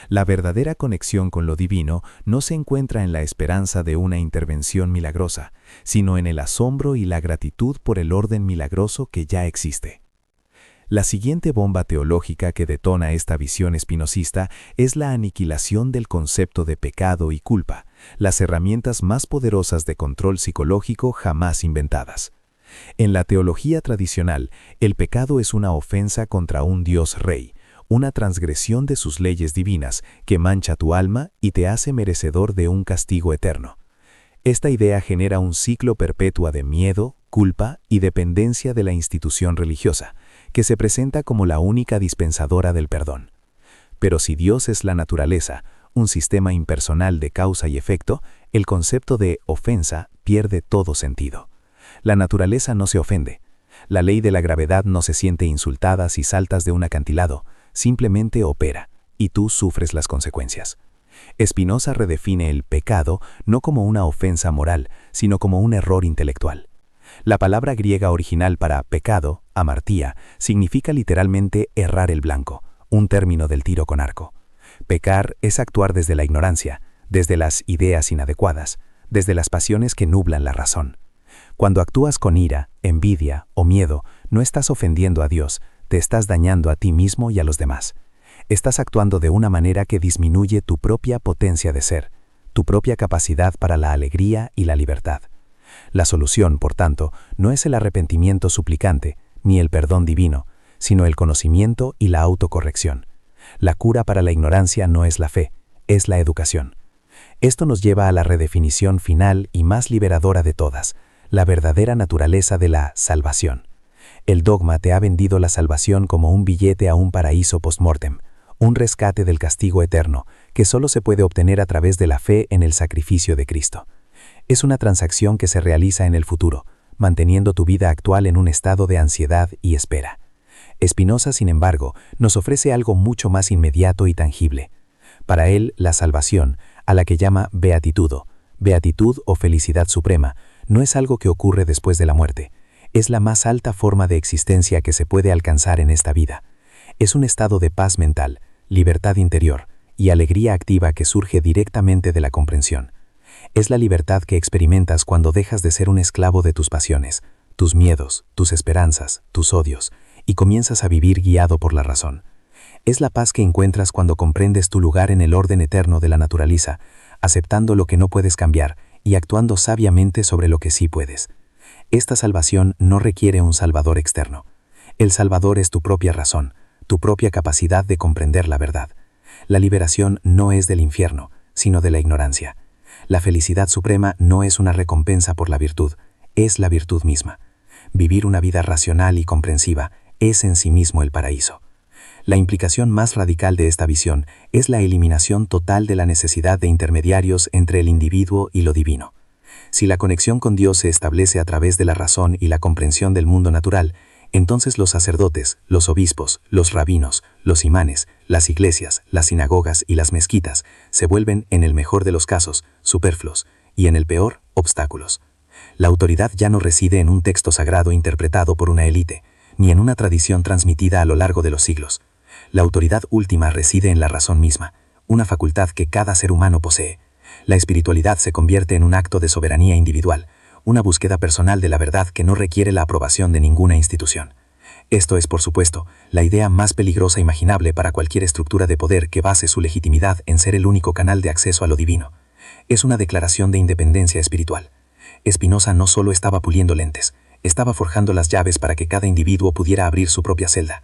La verdadera conexión con lo divino no se encuentra en la esperanza de una intervención milagrosa, sino en el asombro y la gratitud por el orden milagroso que ya existe. La siguiente bomba teológica que detona esta visión espinosista es la aniquilación del concepto de pecado y culpa, las herramientas más poderosas de control psicológico jamás inventadas. En la teología tradicional, el pecado es una ofensa contra un Dios rey, una transgresión de sus leyes divinas que mancha tu alma y te hace merecedor de un castigo eterno. Esta idea genera un ciclo perpetuo de miedo, culpa y dependencia de la institución religiosa, que se presenta como la única dispensadora del perdón. Pero si Dios es la naturaleza, un sistema impersonal de causa y efecto, el concepto de ofensa pierde todo sentido. La naturaleza no se ofende. La ley de la gravedad no se siente insultada si saltas de un acantilado, simplemente opera, y tú sufres las consecuencias. Spinoza redefine el pecado no como una ofensa moral, sino como un error intelectual. La palabra griega original para pecado, amartía, significa literalmente errar el blanco, un término del tiro con arco. Pecar es actuar desde la ignorancia, desde las ideas inadecuadas, desde las pasiones que nublan la razón. Cuando actúas con ira, envidia o miedo, no estás ofendiendo a Dios, te estás dañando a ti mismo y a los demás. Estás actuando de una manera que disminuye tu propia potencia de ser, tu propia capacidad para la alegría y la libertad. La solución, por tanto, no es el arrepentimiento suplicante, ni el perdón divino, sino el conocimiento y la autocorrección. La cura para la ignorancia no es la fe, es la educación. Esto nos lleva a la redefinición final y más liberadora de todas, la verdadera naturaleza de la salvación. El dogma te ha vendido la salvación como un billete a un paraíso post-mortem, un rescate del castigo eterno, que solo se puede obtener a través de la fe en el sacrificio de Cristo. Es una transacción que se realiza en el futuro, manteniendo tu vida actual en un estado de ansiedad y espera. Spinoza, sin embargo, nos ofrece algo mucho más inmediato y tangible. Para él, la salvación, a la que llama beatitud o felicidad suprema, no es algo que ocurre después de la muerte. Es la más alta forma de existencia que se puede alcanzar en esta vida. Es un estado de paz mental, libertad interior y alegría activa que surge directamente de la comprensión. Es la libertad que experimentas cuando dejas de ser un esclavo de tus pasiones, tus miedos, tus esperanzas, tus odios, y comienzas a vivir guiado por la razón. Es la paz que encuentras cuando comprendes tu lugar en el orden eterno de la naturaleza, aceptando lo que no puedes cambiar y actuando sabiamente sobre lo que sí puedes. Esta salvación no requiere un salvador externo. El salvador es tu propia razón, tu propia capacidad de comprender la verdad. La liberación no es del infierno, sino de la ignorancia. La felicidad suprema no es una recompensa por la virtud, es la virtud misma. Vivir una vida racional y comprensiva es en sí mismo el paraíso. La implicación más radical de esta visión es la eliminación total de la necesidad de intermediarios entre el individuo y lo divino. Si la conexión con Dios se establece a través de la razón y la comprensión del mundo natural, entonces los sacerdotes, los obispos, los rabinos, los imanes, las iglesias, las sinagogas y las mezquitas se vuelven, en el mejor de los casos, superfluos y en el peor, obstáculos. La autoridad ya no reside en un texto sagrado interpretado por una élite, ni en una tradición transmitida a lo largo de los siglos. La autoridad última reside en la razón misma, una facultad que cada ser humano posee. La espiritualidad se convierte en un acto de soberanía individual, una búsqueda personal de la verdad que no requiere la aprobación de ninguna institución. Esto es, por supuesto, la idea más peligrosa imaginable para cualquier estructura de poder que base su legitimidad en ser el único canal de acceso a lo divino. Es una declaración de independencia espiritual. Spinoza no solo estaba puliendo lentes, estaba forjando las llaves para que cada individuo pudiera abrir su propia celda.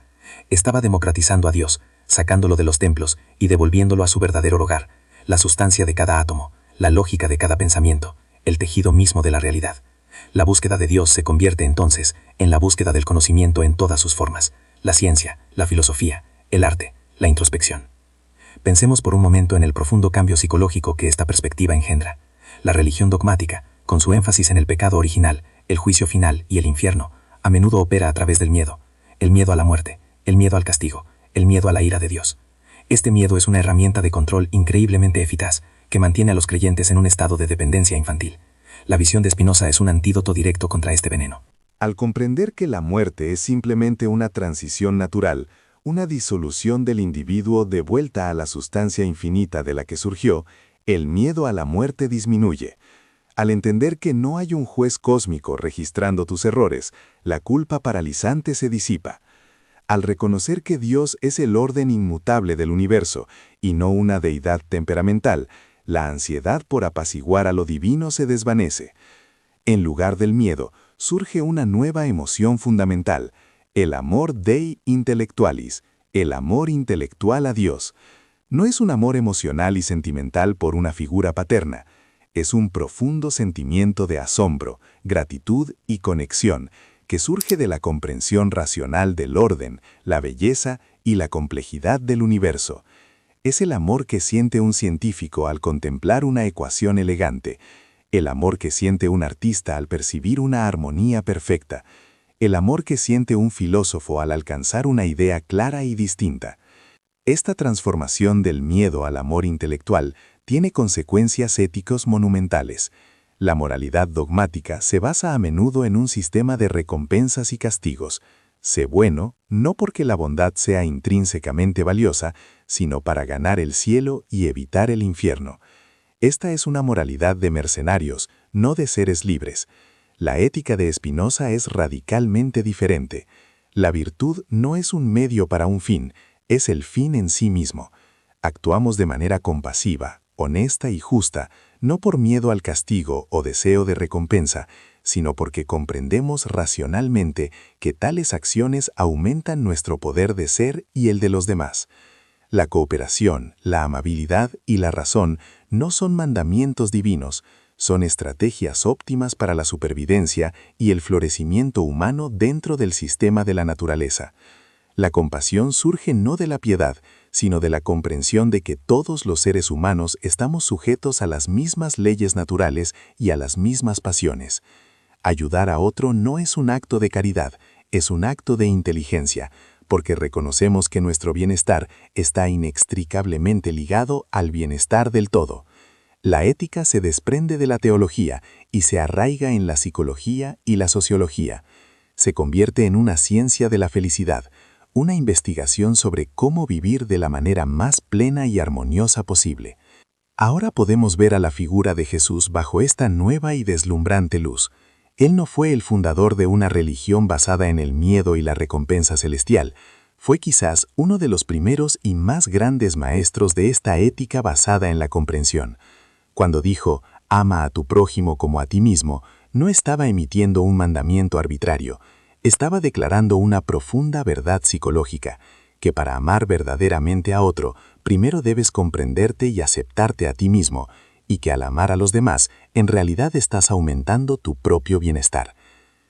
Estaba democratizando a Dios, sacándolo de los templos y devolviéndolo a su verdadero hogar, la sustancia de cada átomo, la lógica de cada pensamiento, el tejido mismo de la realidad. La búsqueda de Dios se convierte entonces en la búsqueda del conocimiento en todas sus formas, la ciencia, la filosofía, el arte, la introspección. Pensemos por un momento en el profundo cambio psicológico que esta perspectiva engendra. La religión dogmática, con su énfasis en el pecado original, el juicio final y el infierno, a menudo opera a través del miedo. El miedo a la muerte, el miedo al castigo, el miedo a la ira de Dios. Este miedo es una herramienta de control increíblemente eficaz que mantiene a los creyentes en un estado de dependencia infantil. La visión de Spinoza es un antídoto directo contra este veneno. Al comprender que la muerte es simplemente una transición natural, una disolución del individuo de vuelta a la sustancia infinita de la que surgió, el miedo a la muerte disminuye. Al entender que no hay un juez cósmico registrando tus errores, la culpa paralizante se disipa. Al reconocer que Dios es el orden inmutable del universo y no una deidad temperamental, la ansiedad por apaciguar a lo divino se desvanece. En lugar del miedo, surge una nueva emoción fundamental, el amor Dei intellectualis, El amor intelectual a Dios. No es un amor emocional y sentimental por una figura paterna. Es un profundo sentimiento de asombro, gratitud y conexión que surge de la comprensión racional del orden, la belleza y la complejidad del universo. Es el amor que siente un científico al contemplar una ecuación elegante, el amor que siente un artista al percibir una armonía perfecta, el amor que siente un filósofo al alcanzar una idea clara y distinta. Esta transformación del miedo al amor intelectual tiene consecuencias éticos monumentales. La moralidad dogmática se basa a menudo en un sistema de recompensas y castigos. Sé bueno, no porque la bondad sea intrínsecamente valiosa, sino para ganar el cielo y evitar el infierno. Esta es una moralidad de mercenarios, no de seres libres. La ética de Spinoza es radicalmente diferente. La virtud no es un medio para un fin, es el fin en sí mismo. Actuamos de manera compasiva, honesta y justa, no por miedo al castigo o deseo de recompensa, sino porque comprendemos racionalmente que tales acciones aumentan nuestro poder de ser y el de los demás. La cooperación, la amabilidad y la razón no son mandamientos divinos, son estrategias óptimas para la supervivencia y el florecimiento humano dentro del sistema de la naturaleza. La compasión surge no de la piedad, sino de la comprensión de que todos los seres humanos estamos sujetos a las mismas leyes naturales y a las mismas pasiones. Ayudar a otro no es un acto de caridad, es un acto de inteligencia, porque reconocemos que nuestro bienestar está inextricablemente ligado al bienestar del todo. La ética se desprende de la teología y se arraiga en la psicología y la sociología. Se convierte en una ciencia de la felicidad, una investigación sobre cómo vivir de la manera más plena y armoniosa posible. Ahora podemos ver a la figura de Jesús bajo esta nueva y deslumbrante luz. Él no fue el fundador de una religión basada en el miedo y la recompensa celestial. Fue quizás uno de los primeros y más grandes maestros de esta ética basada en la comprensión. Cuando dijo, «Ama a tu prójimo como a ti mismo», no estaba emitiendo un mandamiento arbitrario. Estaba declarando una profunda verdad psicológica, que para amar verdaderamente a otro, primero debes comprenderte y aceptarte a ti mismo, y que al amar a los demás, en realidad estás aumentando tu propio bienestar.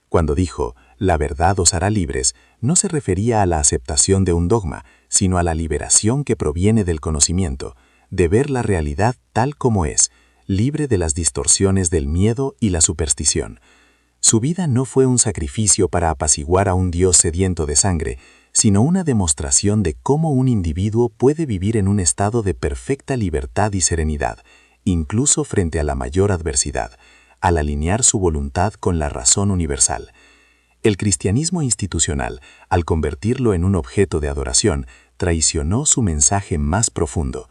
Cuando dijo, «La verdad os hará libres», no se refería a la aceptación de un dogma, sino a la liberación que proviene del conocimiento, de ver la realidad tal como es, libre de las distorsiones del miedo y la superstición. Su vida no fue un sacrificio para apaciguar a un Dios sediento de sangre, sino una demostración de cómo un individuo puede vivir en un estado de perfecta libertad y serenidad, incluso frente a la mayor adversidad, al alinear su voluntad con la razón universal. El cristianismo institucional, al convertirlo en un objeto de adoración, traicionó su mensaje más profundo.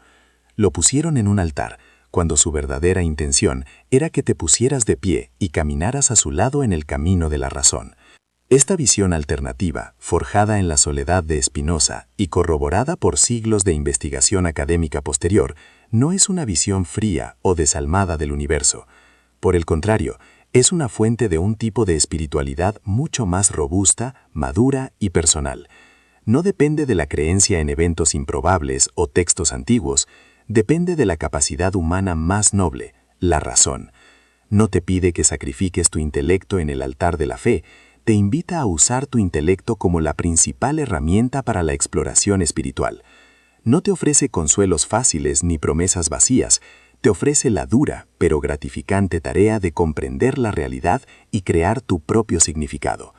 Lo pusieron en un altar, cuando su verdadera intención era que te pusieras de pie y caminaras a su lado en el camino de la razón. Esta visión alternativa, forjada en la soledad de Spinoza y corroborada por siglos de investigación académica posterior, no es una visión fría o desalmada del universo. Por el contrario, es una fuente de un tipo de espiritualidad mucho más robusta, madura y personal. No depende de la creencia en eventos improbables o textos antiguos, depende de la capacidad humana más noble, la razón. No te pide que sacrifiques tu intelecto en el altar de la fe, te invita a usar tu intelecto como la principal herramienta para la exploración espiritual. No te ofrece consuelos fáciles ni promesas vacías, te ofrece la dura pero gratificante tarea de comprender la realidad y crear tu propio significado.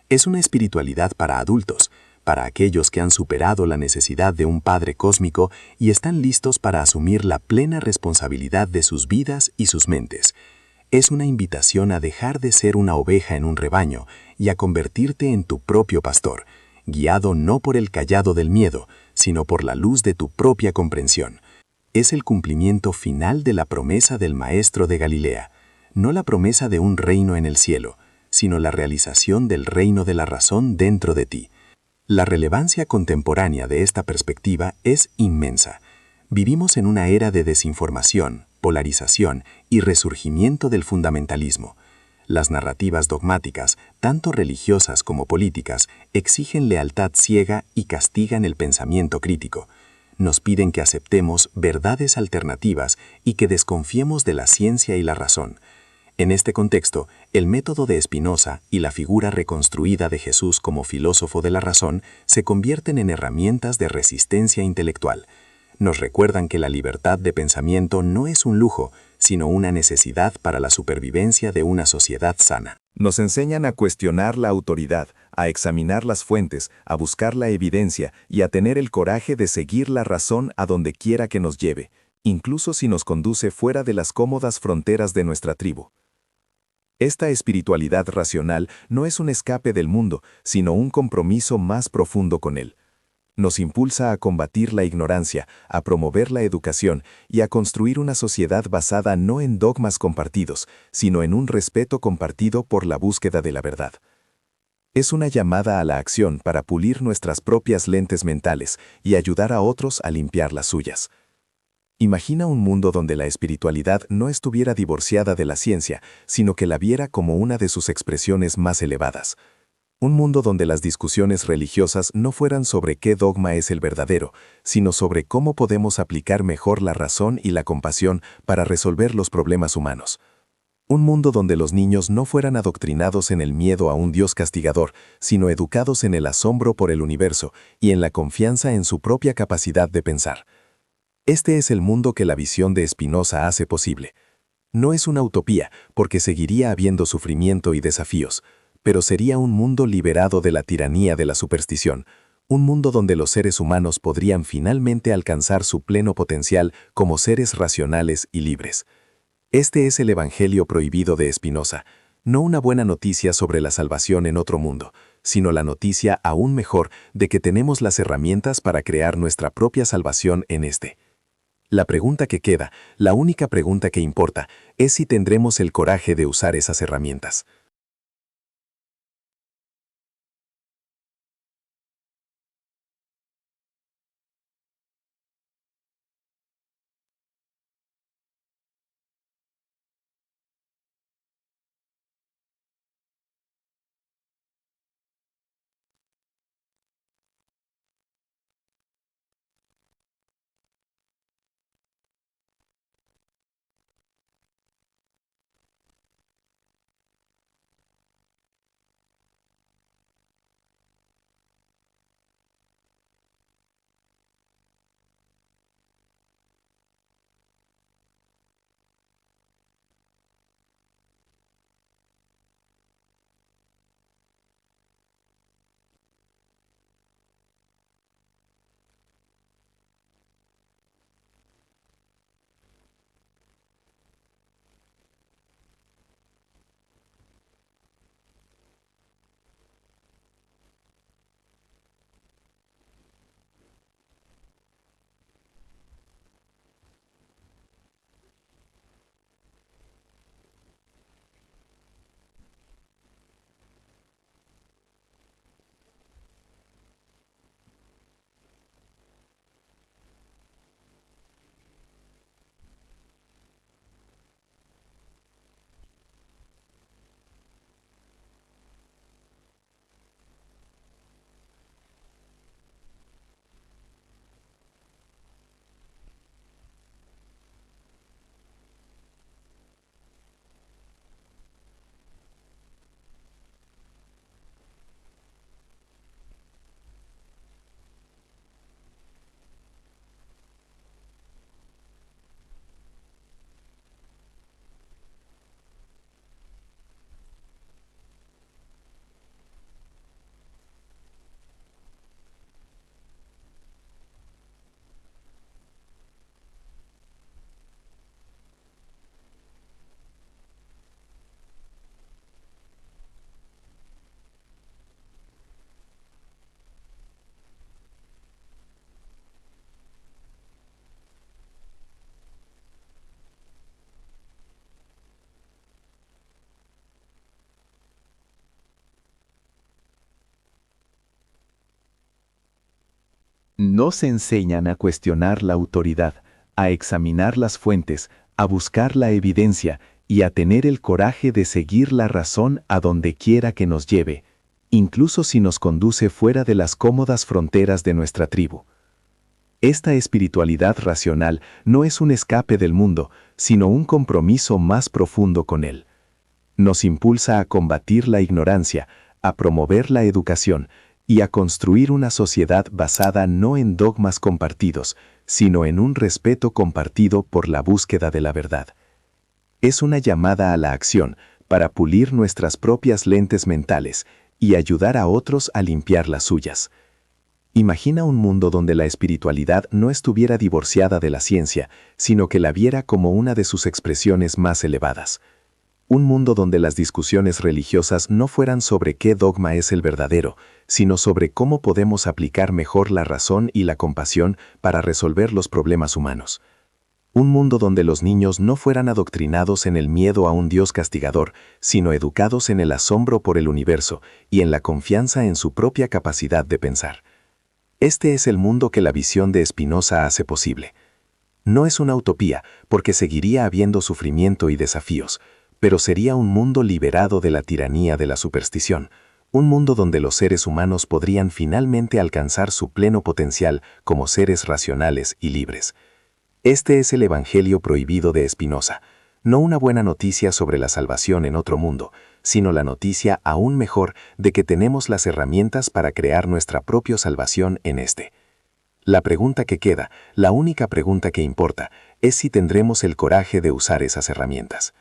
Es una espiritualidad para adultos, para aquellos que han superado la necesidad de un padre cósmico y están listos para asumir la plena responsabilidad de sus vidas y sus mentes. Es una invitación a dejar de ser una oveja en un rebaño y a convertirte en tu propio pastor, guiado no por el cayado del miedo, sino por la luz de tu propia comprensión. Es el cumplimiento final de la promesa del Maestro de Galilea, no la promesa de un reino en el cielo, sino la realización del reino de la razón dentro de ti. La relevancia contemporánea de esta perspectiva es inmensa. Vivimos en una era de desinformación, polarización y resurgimiento del fundamentalismo. Las narrativas dogmáticas, tanto religiosas como políticas, exigen lealtad ciega y castigan el pensamiento crítico. Nos piden que aceptemos verdades alternativas y que desconfiemos de la ciencia y la razón. En este contexto, el método de Spinoza y la figura reconstruida de Jesús como filósofo de la razón se convierten en herramientas de resistencia intelectual. Nos recuerdan que la libertad de pensamiento no es un lujo, sino una necesidad para la supervivencia de una sociedad sana. Nos enseñan a cuestionar la autoridad, a examinar las fuentes, a buscar la evidencia y a tener el coraje de seguir la razón a donde quiera que nos lleve, incluso si nos conduce fuera de las cómodas fronteras de nuestra tribu. Esta espiritualidad racional no es un escape del mundo, sino un compromiso más profundo con él. Nos impulsa a combatir la ignorancia, a promover la educación y a construir una sociedad basada no en dogmas compartidos, sino en un respeto compartido por la búsqueda de la verdad. Es una llamada a la acción para pulir nuestras propias lentes mentales y ayudar a otros a limpiar las suyas. Imagina un mundo donde la espiritualidad no estuviera divorciada de la ciencia, sino que la viera como una de sus expresiones más elevadas. Un mundo donde las discusiones religiosas no fueran sobre qué dogma es el verdadero, sino sobre cómo podemos aplicar mejor la razón y la compasión para resolver los problemas humanos. Un mundo donde los niños no fueran adoctrinados en el miedo a un Dios castigador, sino educados en el asombro por el universo y en la confianza en su propia capacidad de pensar. Este es el mundo que la visión de Spinoza hace posible. No es una utopía, porque seguiría habiendo sufrimiento y desafíos, pero sería un mundo liberado de la tiranía de la superstición, un mundo donde los seres humanos podrían finalmente alcanzar su pleno potencial como seres racionales y libres. Este es el Evangelio prohibido de Spinoza, no una buena noticia sobre la salvación en otro mundo, sino la noticia aún mejor de que tenemos las herramientas para crear nuestra propia salvación en este. La pregunta que queda, la única pregunta que importa, es si tendremos el coraje de usar esas herramientas. Nos enseñan a cuestionar la autoridad, a examinar las fuentes, a buscar la evidencia y a tener el coraje de seguir la razón a donde quiera que nos lleve, incluso si nos conduce fuera de las cómodas fronteras de nuestra tribu. Esta espiritualidad racional no es un escape del mundo, sino un compromiso más profundo con él. Nos impulsa a combatir la ignorancia, a promover la educación y a construir una sociedad basada no en dogmas compartidos, sino en un respeto compartido por la búsqueda de la verdad. Es una llamada a la acción para pulir nuestras propias lentes mentales y ayudar a otros a limpiar las suyas. Imagina un mundo donde la espiritualidad no estuviera divorciada de la ciencia, sino que la viera como una de sus expresiones más elevadas. Un mundo donde las discusiones religiosas no fueran sobre qué dogma es el verdadero, sino sobre cómo podemos aplicar mejor la razón y la compasión para resolver los problemas humanos. Un mundo donde los niños no fueran adoctrinados en el miedo a un Dios castigador, sino educados en el asombro por el universo y en la confianza en su propia capacidad de pensar. Este es el mundo que la visión de Spinoza hace posible. No es una utopía, porque seguiría habiendo sufrimiento y desafíos, pero sería un mundo liberado de la tiranía de la superstición, un mundo donde los seres humanos podrían finalmente alcanzar su pleno potencial como seres racionales y libres. Este es el Evangelio prohibido de Spinoza, no una buena noticia sobre la salvación en otro mundo, sino la noticia aún mejor de que tenemos las herramientas para crear nuestra propia salvación en este. La pregunta que queda, la única pregunta que importa, es si tendremos el coraje de usar esas herramientas.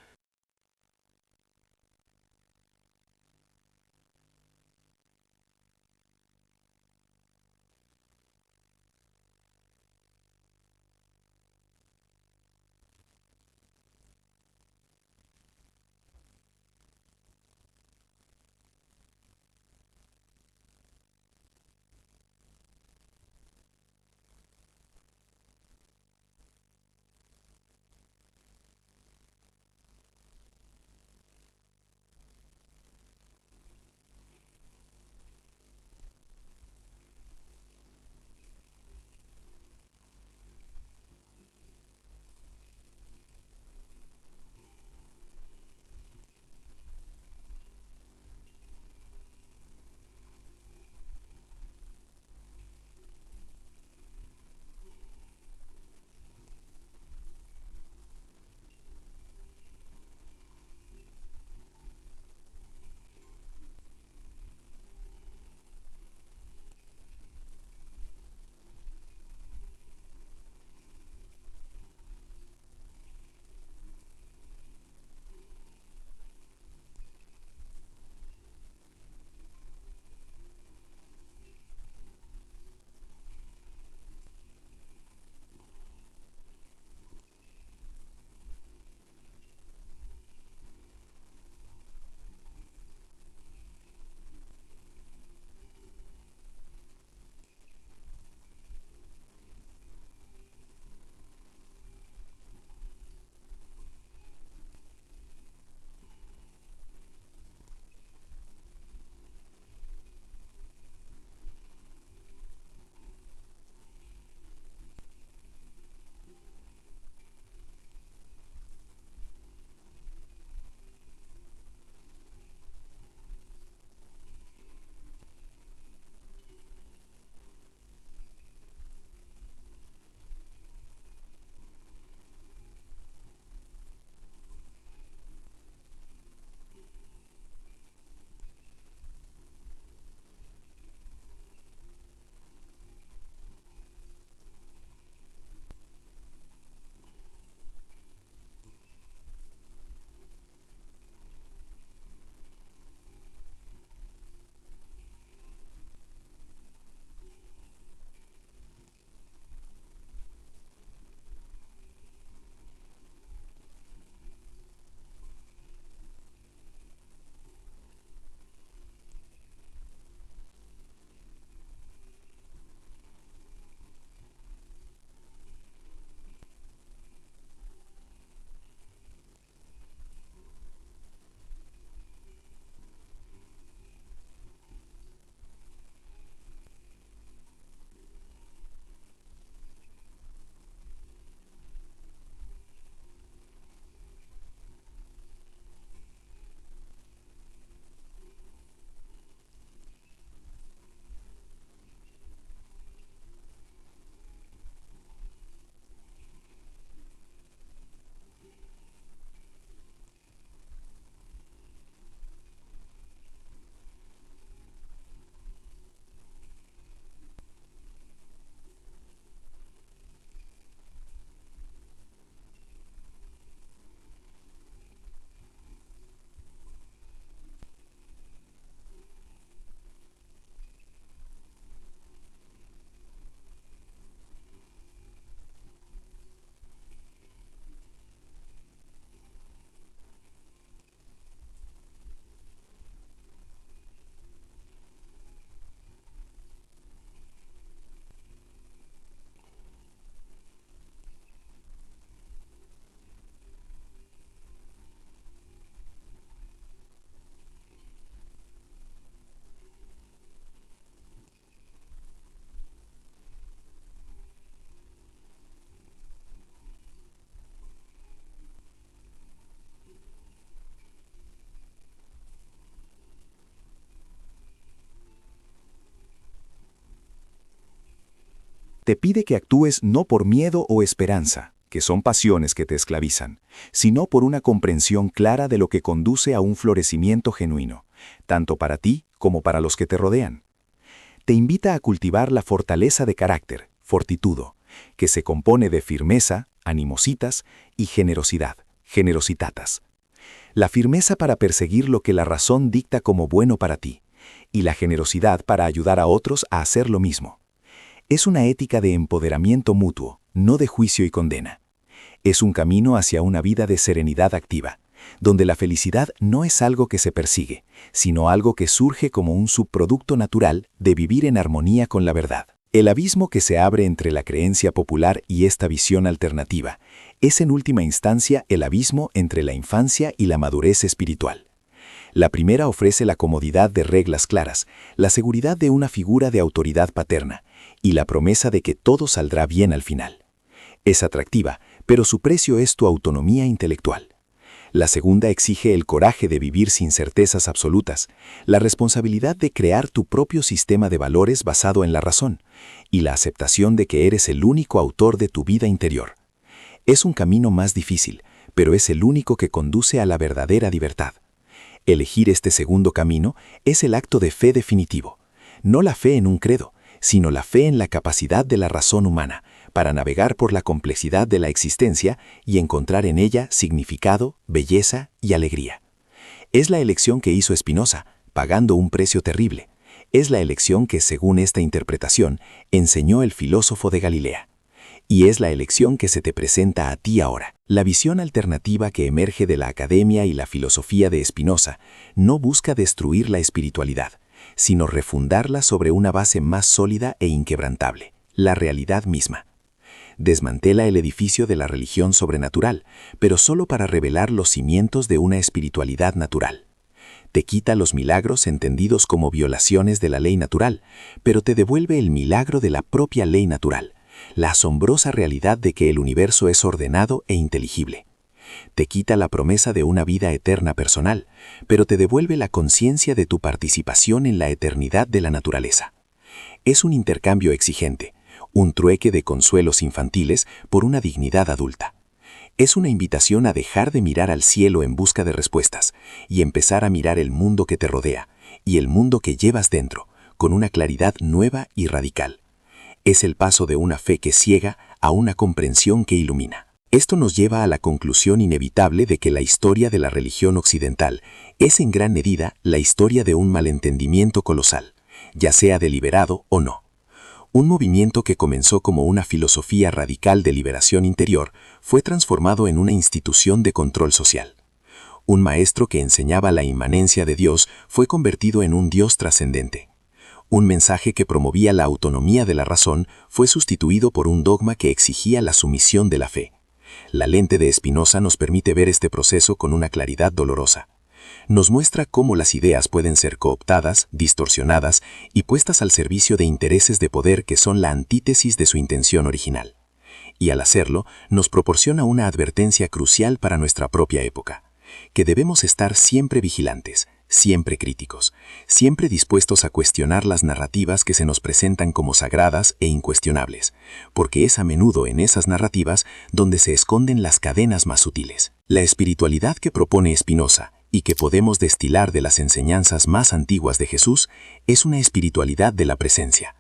te pide que actúes no por miedo o esperanza, que son pasiones que te esclavizan, sino por una comprensión clara de lo que conduce a un florecimiento genuino, tanto para ti como para los que te rodean. Te invita a cultivar la fortaleza de carácter, fortitudo, que se compone de firmeza, animositas y generosidad, generositatas. La firmeza para perseguir lo que la razón dicta como bueno para ti, y la generosidad para ayudar a otros a hacer lo mismo. Es una ética de empoderamiento mutuo, no de juicio y condena. Es un camino hacia una vida de serenidad activa, donde la felicidad no es algo que se persigue, sino algo que surge como un subproducto natural de vivir en armonía con la verdad. El abismo que se abre entre la creencia popular y esta visión alternativa es en última instancia el abismo entre la infancia y la madurez espiritual. La primera ofrece la comodidad de reglas claras, la seguridad de una figura de autoridad paterna y la promesa de que todo saldrá bien al final. Es atractiva, pero su precio es tu autonomía intelectual. La segunda exige el coraje de vivir sin certezas absolutas, la responsabilidad de crear tu propio sistema de valores basado en la razón, y la aceptación de que eres el único autor de tu vida interior. Es un camino más difícil, pero es el único que conduce a la verdadera libertad. Elegir este segundo camino es el acto de fe definitivo, no la fe en un credo, sino la fe en la capacidad de la razón humana, para navegar por la complejidad de la existencia y encontrar en ella significado, belleza y alegría. Es la elección que hizo Spinoza, pagando un precio terrible. Es la elección que, según esta interpretación, enseñó el filósofo de Galilea. Y es la elección que se te presenta a ti ahora. La visión alternativa que emerge de la academia y la filosofía de Spinoza no busca destruir la espiritualidad, sino refundarla sobre una base más sólida e inquebrantable, la realidad misma. Desmantela el edificio de la religión sobrenatural, pero solo para revelar los cimientos de una espiritualidad natural. Te quita los milagros entendidos como violaciones de la ley natural, pero te devuelve el milagro de la propia ley natural, la asombrosa realidad de que el universo es ordenado e inteligible. Te quita la promesa de una vida eterna personal, pero te devuelve la conciencia de tu participación en la eternidad de la naturaleza. Es un intercambio exigente, un trueque de consuelos infantiles por una dignidad adulta. Es una invitación a dejar de mirar al cielo en busca de respuestas y empezar a mirar el mundo que te rodea y el mundo que llevas dentro, con una claridad nueva y radical. Es el paso de una fe que ciega a una comprensión que ilumina. Esto nos lleva a la conclusión inevitable de que la historia de la religión occidental es en gran medida la historia de un malentendimiento colosal, ya sea deliberado o no. Un movimiento que comenzó como una filosofía radical de liberación interior fue transformado en una institución de control social. Un maestro que enseñaba la inmanencia de Dios fue convertido en un Dios trascendente. Un mensaje que promovía la autonomía de la razón fue sustituido por un dogma que exigía la sumisión de la fe. La lente de Spinoza nos permite ver este proceso con una claridad dolorosa. Nos muestra cómo las ideas pueden ser cooptadas, distorsionadas y puestas al servicio de intereses de poder que son la antítesis de su intención original. Y al hacerlo, nos proporciona una advertencia crucial para nuestra propia época, que debemos estar siempre vigilantes, siempre críticos, siempre dispuestos a cuestionar las narrativas que se nos presentan como sagradas e incuestionables, porque es a menudo en esas narrativas donde se esconden las cadenas más sutiles. La espiritualidad que propone Spinoza y que podemos destilar de las enseñanzas más antiguas de Jesús es una espiritualidad de la presencia.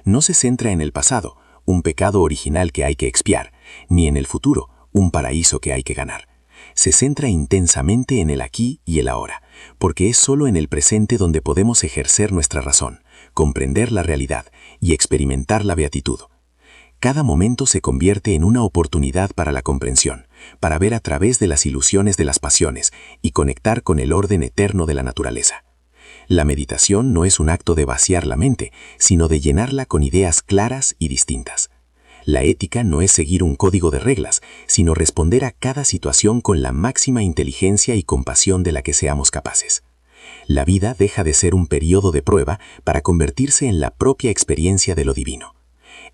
No se centra en el pasado, un pecado original que hay que expiar, ni en el futuro, un paraíso que hay que ganar. Se centra intensamente en el aquí y el ahora, porque es solo en el presente donde podemos ejercer nuestra razón, comprender la realidad y experimentar la beatitud. Cada momento se convierte en una oportunidad para la comprensión, para ver a través de las ilusiones de las pasiones y conectar con el orden eterno de la naturaleza. La meditación no es un acto de vaciar la mente, sino de llenarla con ideas claras y distintas. La ética no es seguir un código de reglas, sino responder a cada situación con la máxima inteligencia y compasión de la que seamos capaces. La vida deja de ser un periodo de prueba para convertirse en la propia experiencia de lo divino.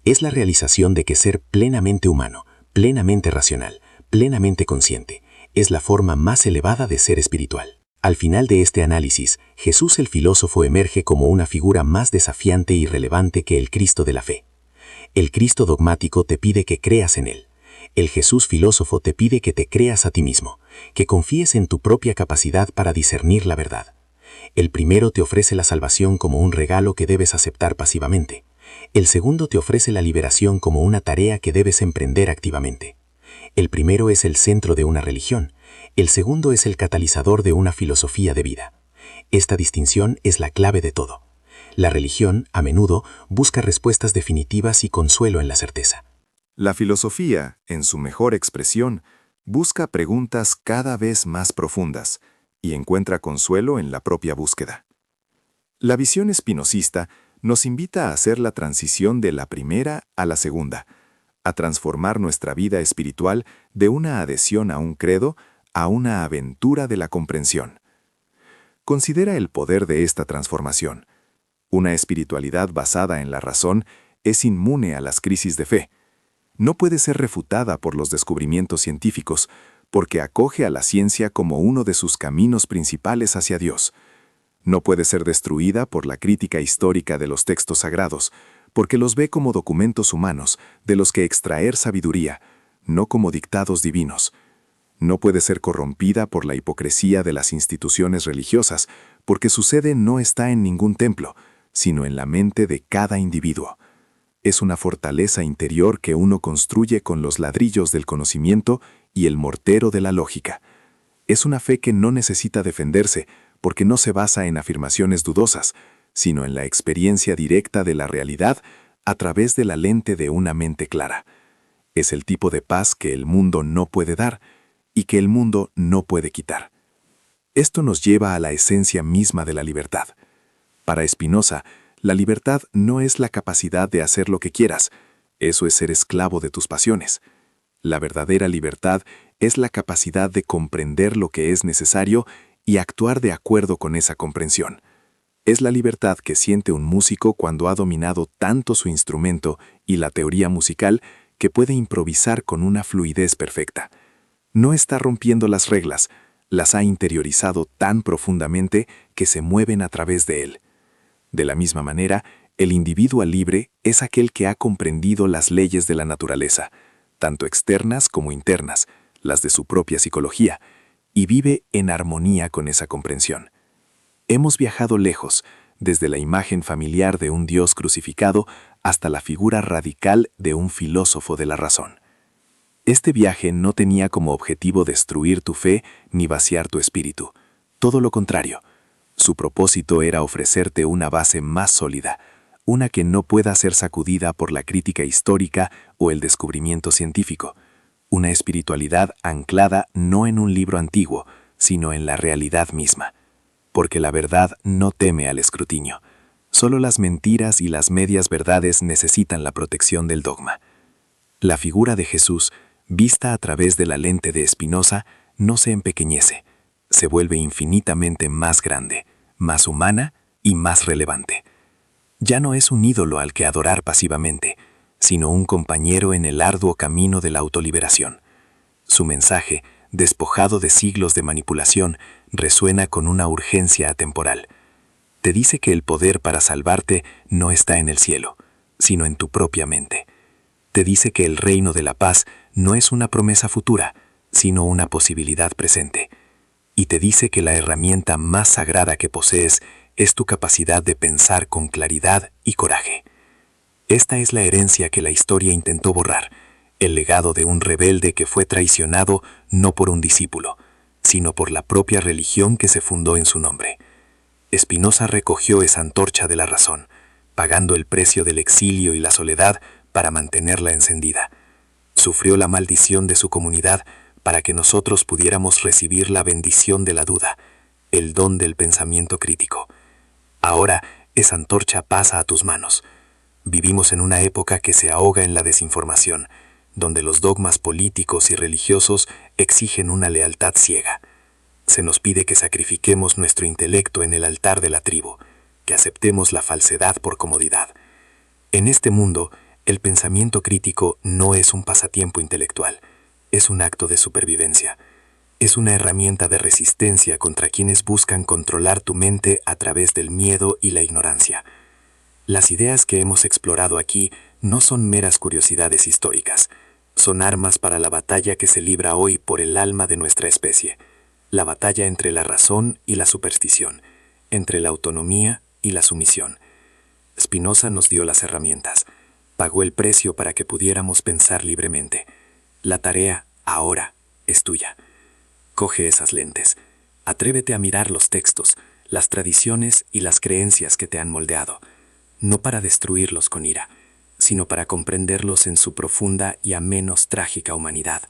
Es la realización de que ser plenamente humano, plenamente racional, plenamente consciente, es la forma más elevada de ser espiritual. Al final de este análisis, Jesús el filósofo emerge como una figura más desafiante y relevante que el Cristo de la fe. El Cristo dogmático te pide que creas en Él. El Jesús filósofo te pide que te creas a ti mismo, que confíes en tu propia capacidad para discernir la verdad. El primero te ofrece la salvación como un regalo que debes aceptar pasivamente. El segundo te ofrece la liberación como una tarea que debes emprender activamente. El primero es el centro de una religión, el segundo es el catalizador de una filosofía de vida. Esta distinción es la clave de todo. La religión, a menudo, busca respuestas definitivas y consuelo en la certeza. La filosofía, en su mejor expresión, busca preguntas cada vez más profundas y encuentra consuelo en la propia búsqueda. La visión espinosista nos invita a hacer la transición de la primera a la segunda, a transformar nuestra vida espiritual de una adhesión a un credo a una aventura de la comprensión. Considera el poder de esta transformación. Una espiritualidad basada en la razón es inmune a las crisis de fe. No puede ser refutada por los descubrimientos científicos, porque acoge a la ciencia como uno de sus caminos principales hacia Dios. No puede ser destruida por la crítica histórica de los textos sagrados, porque los ve como documentos humanos de los que extraer sabiduría, no como dictados divinos. No puede ser corrompida por la hipocresía de las instituciones religiosas, porque su sede no está en ningún templo, sino en la mente de cada individuo. Es una fortaleza interior que uno construye con los ladrillos del conocimiento y el mortero de la lógica. Es una fe que no necesita defenderse, porque no se basa en afirmaciones dudosas, sino en la experiencia directa de la realidad a través de la lente de una mente clara. Es el tipo de paz que el mundo no puede dar y que el mundo no puede quitar. Esto nos lleva a la esencia misma de la libertad. Para Spinoza, la libertad no es la capacidad de hacer lo que quieras, eso es ser esclavo de tus pasiones. La verdadera libertad es la capacidad de comprender lo que es necesario y actuar de acuerdo con esa comprensión. Es la libertad que siente un músico cuando ha dominado tanto su instrumento y la teoría musical que puede improvisar con una fluidez perfecta. No está rompiendo las reglas, las ha interiorizado tan profundamente que se mueven a través de él. De la misma manera, el individuo libre es aquel que ha comprendido las leyes de la naturaleza, tanto externas como internas, las de su propia psicología, y vive en armonía con esa comprensión. Hemos viajado lejos, desde la imagen familiar de un Dios crucificado hasta la figura radical de un filósofo de la razón. Este viaje no tenía como objetivo destruir tu fe ni vaciar tu espíritu. Todo lo contrario. Su propósito era ofrecerte una base más sólida, una que no pueda ser sacudida por la crítica histórica o el descubrimiento científico. Una espiritualidad anclada no en un libro antiguo, sino en la realidad misma. Porque la verdad no teme al escrutinio. Solo las mentiras y las medias verdades necesitan la protección del dogma. La figura de Jesús, vista a través de la lente de Spinoza, no se empequeñece, se vuelve infinitamente más grande, más humana y más relevante. Ya no es un ídolo al que adorar pasivamente, sino un compañero en el arduo camino de la autoliberación. Su mensaje, despojado de siglos de manipulación, resuena con una urgencia atemporal. Te dice que el poder para salvarte no está en el cielo, sino en tu propia mente. Te dice que el reino de la paz no es una promesa futura, sino una posibilidad presente. Y te dice que la herramienta más sagrada que posees es tu capacidad de pensar con claridad y coraje. Esta es la herencia que la historia intentó borrar, el legado de un rebelde que fue traicionado no por un discípulo, sino por la propia religión que se fundó en su nombre. Spinoza recogió esa antorcha de la razón, pagando el precio del exilio y la soledad para mantenerla encendida. Sufrió la maldición de su comunidad para que nosotros pudiéramos recibir la bendición de la duda, el don del pensamiento crítico. Ahora esa antorcha pasa a tus manos. Vivimos en una época que se ahoga en la desinformación, donde los dogmas políticos y religiosos exigen una lealtad ciega. Se nos pide que sacrifiquemos nuestro intelecto en el altar de la tribu, que aceptemos la falsedad por comodidad. En este mundo, el pensamiento crítico no es un pasatiempo intelectual, es un acto de supervivencia. Es una herramienta de resistencia contra quienes buscan controlar tu mente a través del miedo y la ignorancia. Las ideas que hemos explorado aquí no son meras curiosidades históricas, son armas para la batalla que se libra hoy por el alma de nuestra especie, la batalla entre la razón y la superstición, entre la autonomía y la sumisión. Spinoza nos dio las herramientas, pagó el precio para que pudiéramos pensar libremente. La tarea, ahora, es tuya. Coge esas lentes, atrévete a mirar los textos, las tradiciones y las creencias que te han moldeado, no para destruirlos con ira, sino para comprenderlos en su profunda y a menos trágica humanidad,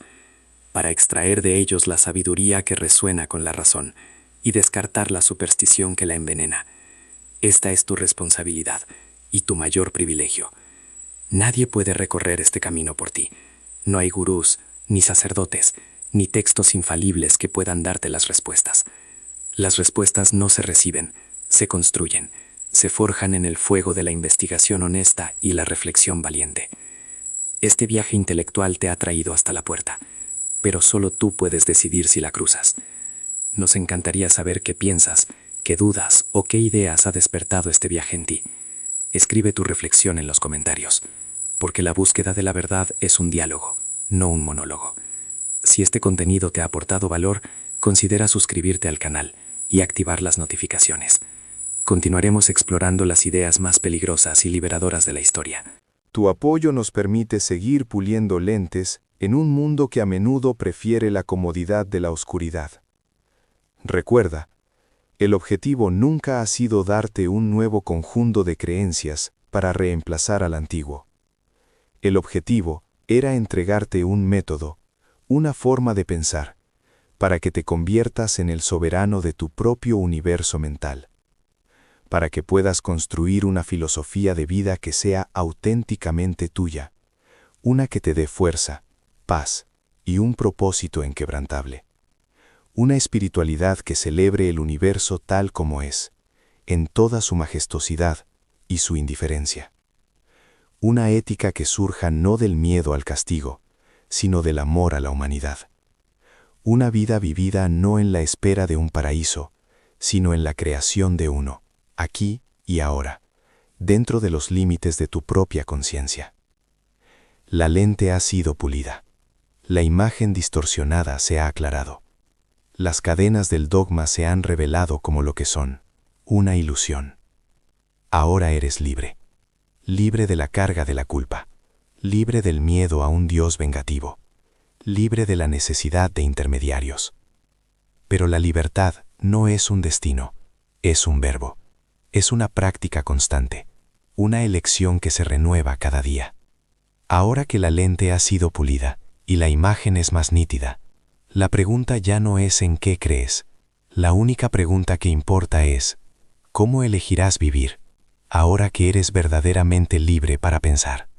para extraer de ellos la sabiduría que resuena con la razón y descartar la superstición que la envenena. Esta es tu responsabilidad y tu mayor privilegio. Nadie puede recorrer este camino por ti. No hay gurús, ni sacerdotes, ni textos infalibles que puedan darte las respuestas. Las respuestas no se reciben, se construyen, se forjan en el fuego de la investigación honesta y la reflexión valiente. Este viaje intelectual te ha traído hasta la puerta, pero solo tú puedes decidir si la cruzas. Nos encantaría saber qué piensas, qué dudas o qué ideas ha despertado este viaje en ti. Escribe tu reflexión en los comentarios, porque la búsqueda de la verdad es un diálogo, no un monólogo. Si este contenido te ha aportado valor, considera suscribirte al canal y activar las notificaciones. Continuaremos explorando las ideas más peligrosas y liberadoras de la historia. Tu apoyo nos permite seguir puliendo lentes en un mundo que a menudo prefiere la comodidad de la oscuridad. Recuerda, el objetivo nunca ha sido darte un nuevo conjunto de creencias para reemplazar al antiguo. El objetivo era entregarte un método, una forma de pensar, para que te conviertas en el soberano de tu propio universo mental, para que puedas construir una filosofía de vida que sea auténticamente tuya, una que te dé fuerza, paz y un propósito inquebrantable. Una espiritualidad que celebre el universo tal como es, en toda su majestuosidad y su indiferencia. Una ética que surja no del miedo al castigo, sino del amor a la humanidad. Una vida vivida no en la espera de un paraíso, sino en la creación de uno, aquí y ahora, dentro de los límites de tu propia conciencia. La lente ha sido pulida. La imagen distorsionada se ha aclarado. Las cadenas del dogma se han revelado como lo que son, una ilusión. Ahora eres libre. Libre de la carga de la culpa. Libre del miedo a un Dios vengativo. Libre de la necesidad de intermediarios. Pero la libertad no es un destino, es un verbo. Es una práctica constante, una elección que se renueva cada día. Ahora que la lente ha sido pulida y la imagen es más nítida, la pregunta ya no es en qué crees. La única pregunta que importa es, ¿cómo elegirás vivir, ahora que eres verdaderamente libre para pensar?